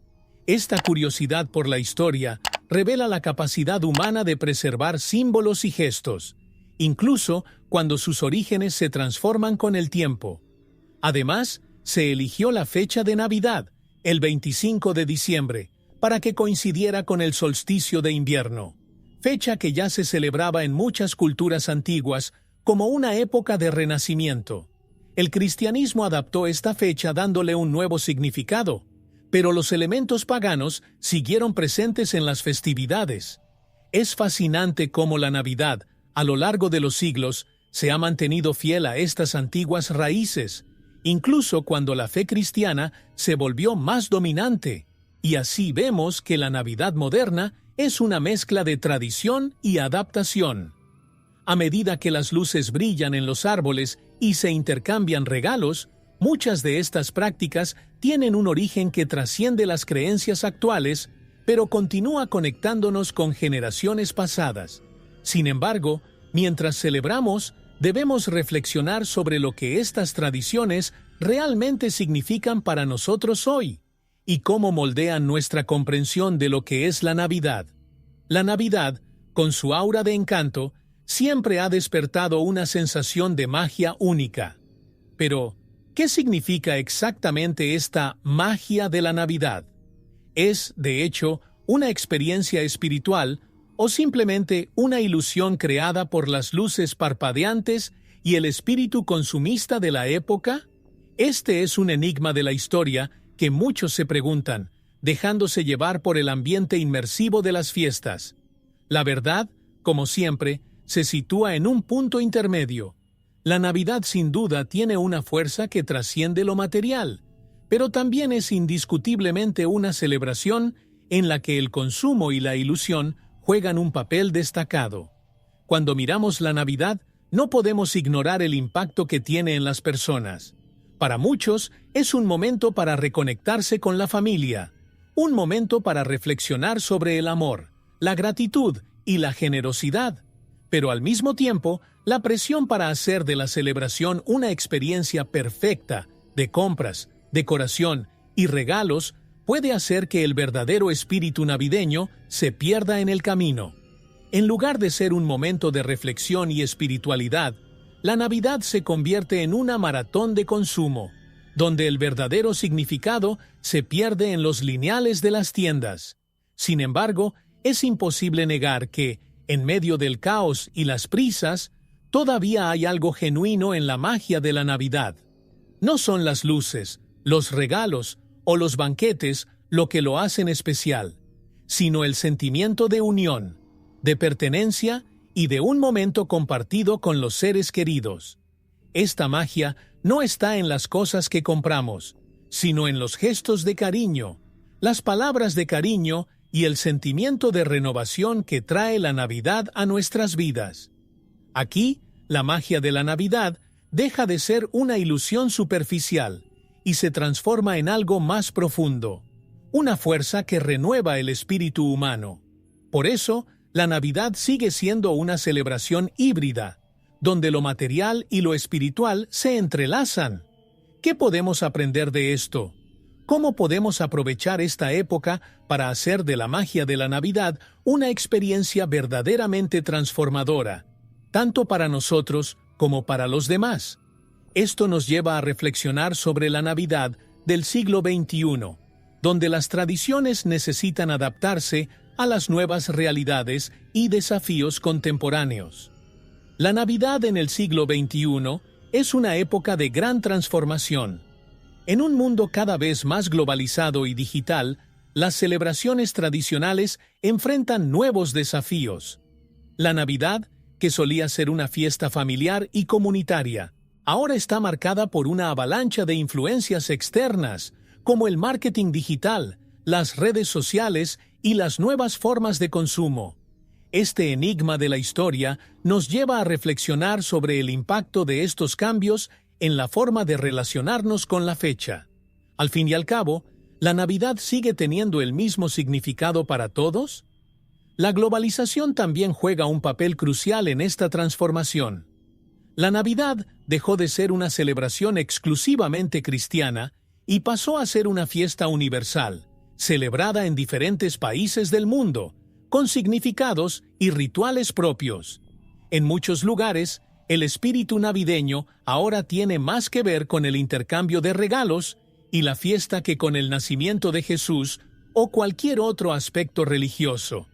Esta curiosidad por la historia revela la capacidad humana de preservar símbolos y gestos, incluso cuando sus orígenes se transforman con el tiempo. Además, se eligió la fecha de Navidad, el 25 de diciembre, para que coincidiera con el solsticio de invierno, fecha que ya se celebraba en muchas culturas antiguas como una época de renacimiento. El cristianismo adaptó esta fecha dándole un nuevo significado, pero los elementos paganos siguieron presentes en las festividades. Es fascinante cómo la Navidad, a lo largo de los siglos, se ha mantenido fiel a estas antiguas raíces, incluso cuando la fe cristiana se volvió más dominante. Y así vemos que la Navidad moderna es una mezcla de tradición y adaptación. A medida que las luces brillan en los árboles y se intercambian regalos, muchas de estas prácticas tienen un origen que trasciende las creencias actuales, pero continúa conectándonos con generaciones pasadas. Sin embargo, mientras celebramos, debemos reflexionar sobre lo que estas tradiciones realmente significan para nosotros hoy, y cómo moldean nuestra comprensión de lo que es la Navidad. La Navidad, con su aura de encanto, siempre ha despertado una sensación de magia única. Pero, ¿qué significa exactamente esta magia de la Navidad? ¿Es, de hecho, una experiencia espiritual o simplemente una ilusión creada por las luces parpadeantes y el espíritu consumista de la época? Este es un enigma de la historia que muchos se preguntan, dejándose llevar por el ambiente inmersivo de las fiestas. La verdad, como siempre, se sitúa en un punto intermedio. La Navidad sin duda tiene una fuerza que trasciende lo material, pero también es indiscutiblemente una celebración en la que el consumo y la ilusión juegan un papel destacado. Cuando miramos la Navidad, no podemos ignorar el impacto que tiene en las personas. Para muchos, es un momento para reconectarse con la familia, un momento para reflexionar sobre el amor, la gratitud y la generosidad. Pero al mismo tiempo, la presión para hacer de la celebración una experiencia perfecta, de compras, decoración y regalos, puede hacer que el verdadero espíritu navideño se pierda en el camino. En lugar de ser un momento de reflexión y espiritualidad, la Navidad se convierte en una maratón de consumo, donde el verdadero significado se pierde en los lineales de las tiendas. Sin embargo, es imposible negar que, en medio del caos y las prisas, todavía hay algo genuino en la magia de la Navidad. No son las luces, los regalos o los banquetes lo que lo hacen especial, sino el sentimiento de unión, de pertenencia y de un momento compartido con los seres queridos. Esta magia no está en las cosas que compramos, sino en los gestos de cariño, las palabras de cariño y el sentimiento de renovación que trae la Navidad a nuestras vidas. Aquí, la magia de la Navidad deja de ser una ilusión superficial y se transforma en algo más profundo, una fuerza que renueva el espíritu humano. Por eso, la Navidad sigue siendo una celebración híbrida, donde lo material y lo espiritual se entrelazan. ¿Qué podemos aprender de esto? ¿Cómo podemos aprovechar esta época para hacer de la magia de la Navidad una experiencia verdaderamente transformadora, tanto para nosotros como para los demás? Esto nos lleva a reflexionar sobre la Navidad del siglo XXI, donde las tradiciones necesitan adaptarse a las nuevas realidades y desafíos contemporáneos. La Navidad en el siglo XXI es una época de gran transformación. En un mundo cada vez más globalizado y digital, las celebraciones tradicionales enfrentan nuevos desafíos. La Navidad, que solía ser una fiesta familiar y comunitaria, ahora está marcada por una avalancha de influencias externas, como el marketing digital, las redes sociales y las nuevas formas de consumo. Este enigma de la historia nos lleva a reflexionar sobre el impacto de estos cambios en la forma de relacionarnos con la fecha. Al fin y al cabo, ¿la Navidad sigue teniendo el mismo significado para todos? La globalización también juega un papel crucial en esta transformación. La Navidad dejó de ser una celebración exclusivamente cristiana y pasó a ser una fiesta universal, celebrada en diferentes países del mundo, con significados y rituales propios. En muchos lugares, el espíritu navideño ahora tiene más que ver con el intercambio de regalos y la fiesta que con el nacimiento de Jesús o cualquier otro aspecto religioso.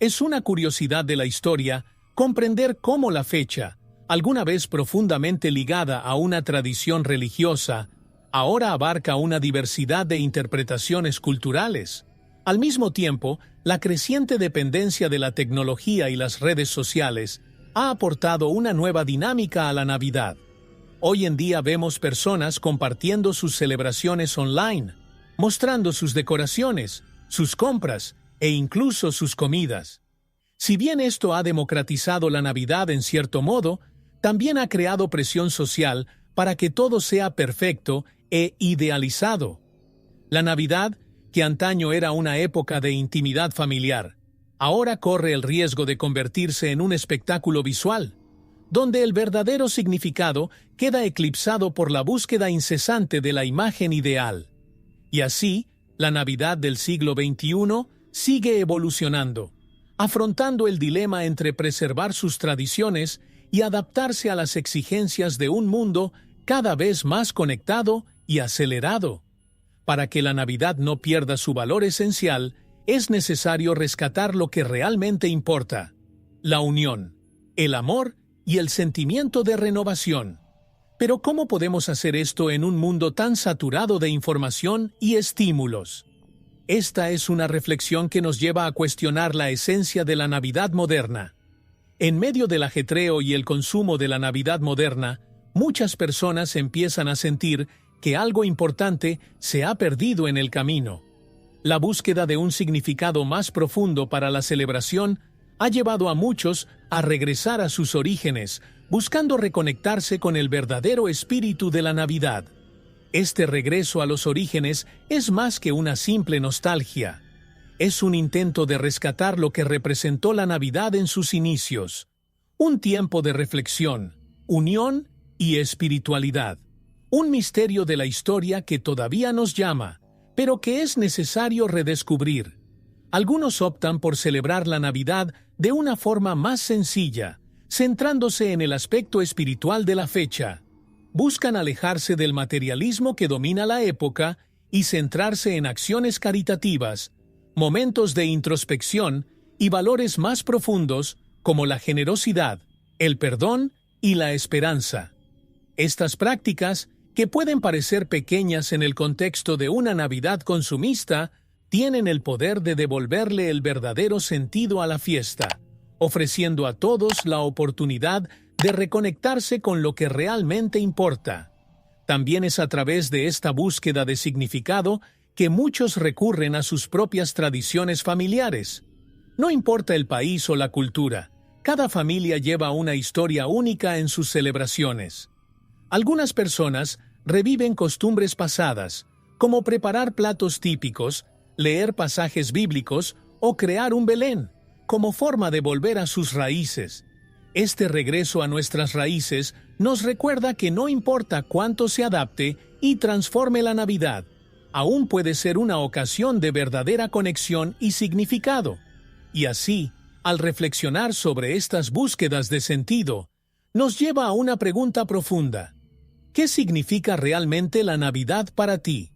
Es una curiosidad de la historia comprender cómo la fecha, alguna vez profundamente ligada a una tradición religiosa, ahora abarca una diversidad de interpretaciones culturales. Al mismo tiempo, la creciente dependencia de la tecnología y las redes sociales ha aportado una nueva dinámica a la Navidad. Hoy en día vemos personas compartiendo sus celebraciones online, mostrando sus decoraciones, sus compras e incluso sus comidas. Si bien esto ha democratizado la Navidad en cierto modo, también ha creado presión social para que todo sea perfecto e idealizado. La Navidad, que antaño era una época de intimidad familiar, ahora corre el riesgo de convertirse en un espectáculo visual, donde el verdadero significado queda eclipsado por la búsqueda incesante de la imagen ideal. Y así, La Navidad del siglo XXI sigue evolucionando, afrontando el dilema entre preservar sus tradiciones y adaptarse a las exigencias de un mundo cada vez más conectado y acelerado. Para que la Navidad no pierda su valor esencial, es necesario rescatar lo que realmente importa: la unión, el amor y el sentimiento de renovación. Pero ¿cómo podemos hacer esto en un mundo tan saturado de información y estímulos? Esta es una reflexión que nos lleva a cuestionar la esencia de la Navidad moderna. En medio del ajetreo y el consumo de la Navidad moderna, muchas personas empiezan a sentir que algo importante se ha perdido en el camino. La búsqueda de un significado más profundo para la celebración ha llevado a muchos a regresar a sus orígenes, buscando reconectarse con el verdadero espíritu de la Navidad. Este regreso a los orígenes es más que una simple nostalgia. Es un intento de rescatar lo que representó la Navidad en sus inicios. Un tiempo de reflexión, unión y espiritualidad. Un misterio de la historia que todavía nos llama, pero que es necesario redescubrir. Algunos optan por celebrar la Navidad de una forma más sencilla, centrándose en el aspecto espiritual de la fecha. Buscan alejarse del materialismo que domina la época y centrarse en acciones caritativas, momentos de introspección y valores más profundos como la generosidad, el perdón y la esperanza. Estas prácticas, que pueden parecer pequeñas en el contexto de una Navidad consumista, tienen el poder de devolverle el verdadero sentido a la fiesta, ofreciendo a todos la oportunidad de reconectarse con lo que realmente importa. También es a través de esta búsqueda de significado que muchos recurren a sus propias tradiciones familiares. No importa el país o la cultura, cada familia lleva una historia única en sus celebraciones. Algunas personas reviven costumbres pasadas, como preparar platos típicos, leer pasajes bíblicos o crear un Belén, como forma de volver a sus raíces. Este regreso a nuestras raíces nos recuerda que no importa cuánto se adapte y transforme la Navidad, aún puede ser una ocasión de verdadera conexión y significado. Y así, al reflexionar sobre estas búsquedas de sentido, nos lleva a una pregunta profunda. ¿Qué significa realmente la Navidad para ti?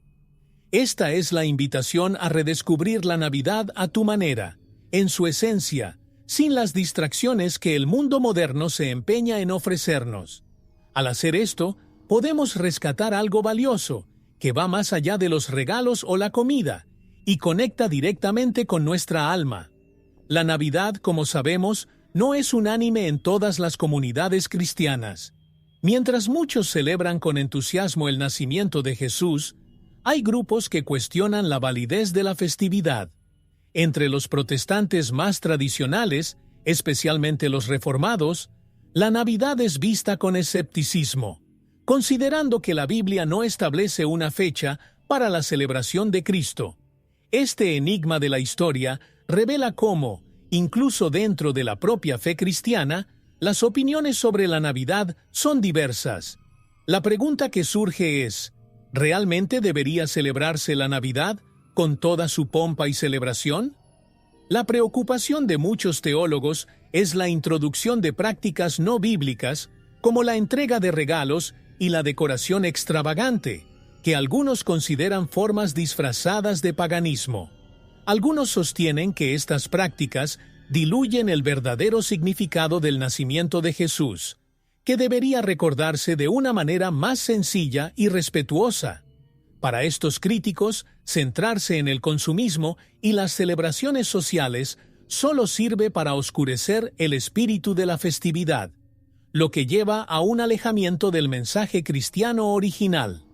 Esta es la invitación a redescubrir la Navidad a tu manera, en su esencia, sin las distracciones que el mundo moderno se empeña en ofrecernos. Al hacer esto, podemos rescatar algo valioso, que va más allá de los regalos o la comida, y conecta directamente con nuestra alma. La Navidad, como sabemos, no es unánime en todas las comunidades cristianas. Mientras muchos celebran con entusiasmo el nacimiento de Jesús, hay grupos que cuestionan la validez de la festividad. Entre los protestantes más tradicionales, especialmente los reformados, la Navidad es vista con escepticismo, considerando que la Biblia no establece una fecha para la celebración de Cristo. Este enigma de la historia revela cómo, incluso dentro de la propia fe cristiana, las opiniones sobre la Navidad son diversas. La pregunta que surge es, ¿realmente debería celebrarse la Navidad con toda su pompa y celebración? La preocupación de muchos teólogos es la introducción de prácticas no bíblicas, como la entrega de regalos y la decoración extravagante, que algunos consideran formas disfrazadas de paganismo. Algunos sostienen que estas prácticas diluyen el verdadero significado del nacimiento de Jesús, que debería recordarse de una manera más sencilla y respetuosa. Para estos críticos, centrarse en el consumismo y las celebraciones sociales solo sirve para oscurecer el espíritu de la festividad, lo que lleva a un alejamiento del mensaje cristiano original.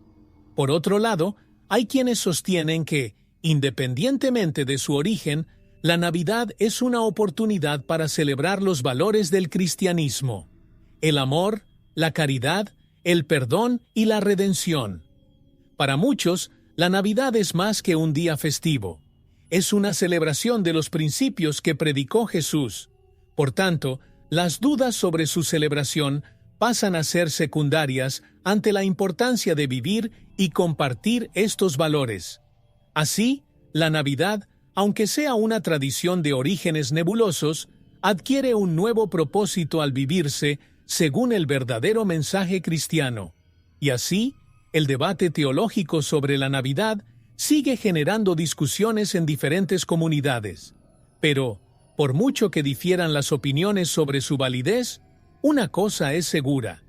Por otro lado, hay quienes sostienen que, independientemente de su origen, la Navidad es una oportunidad para celebrar los valores del cristianismo: el amor, la caridad, el perdón y la redención. Para muchos, la Navidad es más que un día festivo. Es una celebración de los principios que predicó Jesús. Por tanto, las dudas sobre su celebración pasan a ser secundarias ante la importancia de vivir y compartir estos valores. Así, la Navidad, aunque sea una tradición de orígenes nebulosos, adquiere un nuevo propósito al vivirse según el verdadero mensaje cristiano. Y así, el debate teológico sobre la Navidad sigue generando discusiones en diferentes comunidades. Pero, por mucho que difieran las opiniones sobre su validez, una cosa es segura.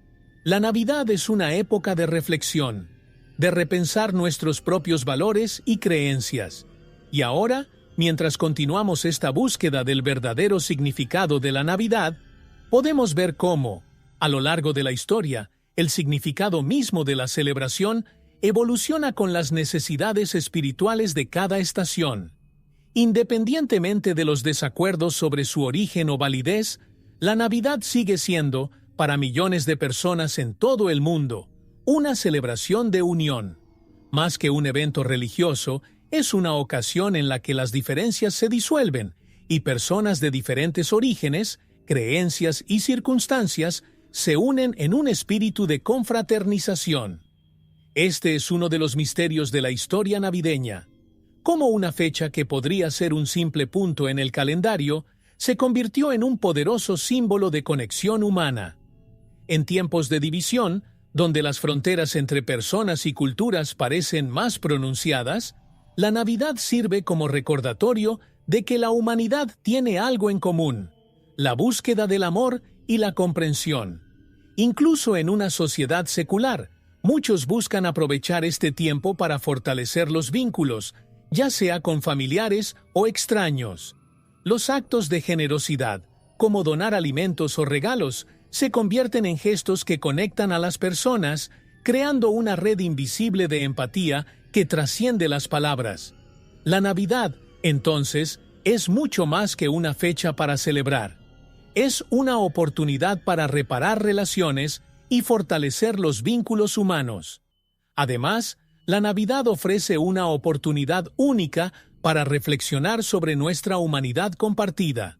La Navidad es una época de reflexión, de repensar nuestros propios valores y creencias. Y ahora, mientras continuamos esta búsqueda del verdadero significado de la Navidad, podemos ver cómo, a lo largo de la historia, el significado mismo de la celebración evoluciona con las necesidades espirituales de cada estación. Independientemente de los desacuerdos sobre su origen o validez, la Navidad sigue siendo, para millones de personas en todo el mundo, una celebración de unión. Más que un evento religioso, es una ocasión en la que las diferencias se disuelven y personas de diferentes orígenes, creencias y circunstancias se unen en un espíritu de confraternización. Este es uno de los misterios de la historia navideña. Cómo una fecha que podría ser un simple punto en el calendario se convirtió en un poderoso símbolo de conexión humana. En tiempos de división, donde las fronteras entre personas y culturas parecen más pronunciadas, la Navidad sirve como recordatorio de que la humanidad tiene algo en común: la búsqueda del amor y la comprensión. Incluso en una sociedad secular, muchos buscan aprovechar este tiempo para fortalecer los vínculos, ya sea con familiares o extraños. Los actos de generosidad, como donar alimentos o regalos, se convierten en gestos que conectan a las personas, creando una red invisible de empatía que trasciende las palabras. La Navidad, entonces, es mucho más que una fecha para celebrar. Es una oportunidad para reparar relaciones y fortalecer los vínculos humanos. Además, la Navidad ofrece una oportunidad única para reflexionar sobre nuestra humanidad compartida.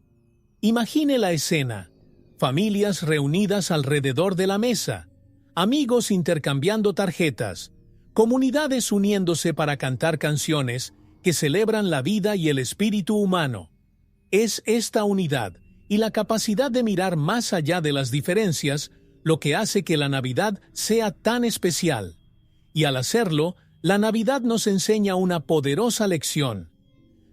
Imagine la escena: familias reunidas alrededor de la mesa, amigos intercambiando tarjetas, comunidades uniéndose para cantar canciones que celebran la vida y el espíritu humano. Es esta unidad y la capacidad de mirar más allá de las diferencias lo que hace que la Navidad sea tan especial. Y al hacerlo, la Navidad nos enseña una poderosa lección.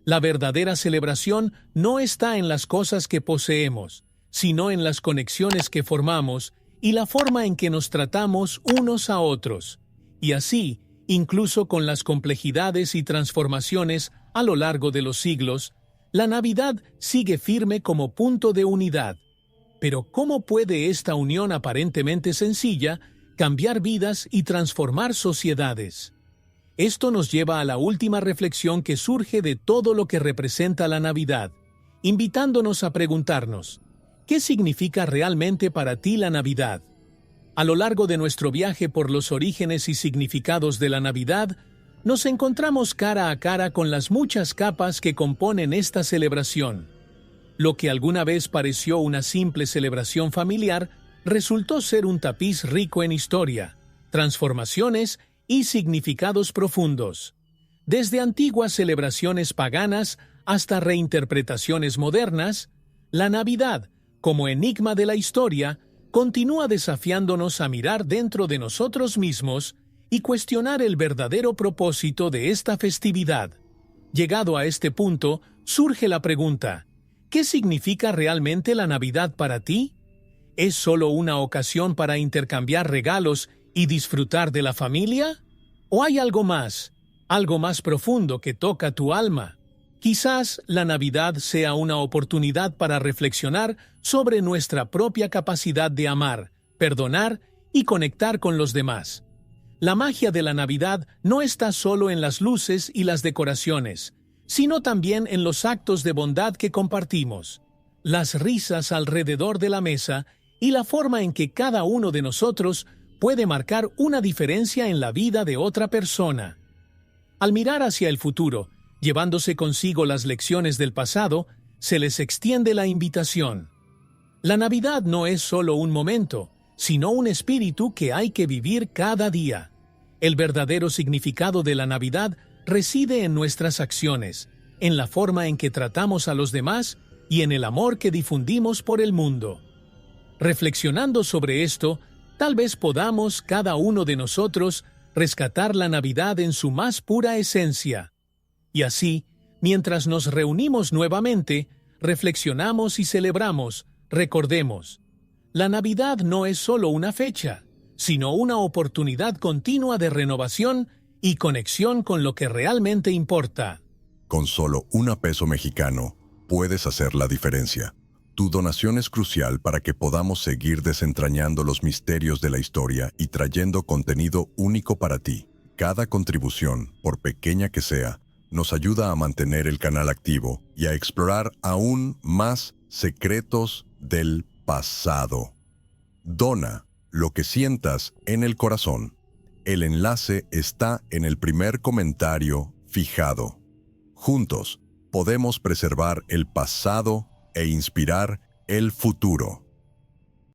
La verdadera celebración no está en las cosas que poseemos, sino en las conexiones que formamos y la forma en que nos tratamos unos a otros. Y así, incluso con las complejidades y transformaciones a lo largo de los siglos, la Navidad sigue firme como punto de unidad. Pero ¿cómo puede esta unión aparentemente sencilla cambiar vidas y transformar sociedades? Esto nos lleva a la última reflexión que surge de todo lo que representa la Navidad, invitándonos a preguntarnos: ¿qué significa realmente para ti la Navidad? A lo largo de nuestro viaje por los orígenes y significados de la Navidad, nos encontramos cara a cara con las muchas capas que componen esta celebración. Lo que alguna vez pareció una simple celebración familiar resultó ser un tapiz rico en historia, transformaciones y significados profundos. Desde antiguas celebraciones paganas hasta reinterpretaciones modernas, la Navidad, como enigma de la historia, continúa desafiándonos a mirar dentro de nosotros mismos y cuestionar el verdadero propósito de esta festividad. Llegado a este punto, surge la pregunta: ¿qué significa realmente la Navidad para ti? ¿Es solo una ocasión para intercambiar regalos y disfrutar de la familia? ¿O hay algo más profundo que toca tu alma? Quizás la Navidad sea una oportunidad para reflexionar sobre nuestra propia capacidad de amar, perdonar y conectar con los demás. La magia de la Navidad no está solo en las luces y las decoraciones, sino también en los actos de bondad que compartimos, las risas alrededor de la mesa y la forma en que cada uno de nosotros puede marcar una diferencia en la vida de otra persona. Al mirar hacia el futuro, llevándose consigo las lecciones del pasado, se les extiende la invitación. La Navidad no es solo un momento, sino un espíritu que hay que vivir cada día. El verdadero significado de la Navidad reside en nuestras acciones, en la forma en que tratamos a los demás y en el amor que difundimos por el mundo. Reflexionando sobre esto, tal vez podamos, cada uno de nosotros, rescatar la Navidad en su más pura esencia. Y así, mientras nos reunimos nuevamente, reflexionamos y celebramos, recordemos. La Navidad no es solo una fecha, sino una oportunidad continua de renovación y conexión con lo que realmente importa. Con solo $1 mexicano, puedes hacer la diferencia. Tu donación es crucial para que podamos seguir desentrañando los misterios de la historia y trayendo contenido único para ti. Cada contribución, por pequeña que sea, nos ayuda a mantener el canal activo y a explorar aún más secretos del pasado. Dona lo que sientas en el corazón. El enlace está en el primer comentario fijado. Juntos, podemos preservar el pasado e inspirar el futuro.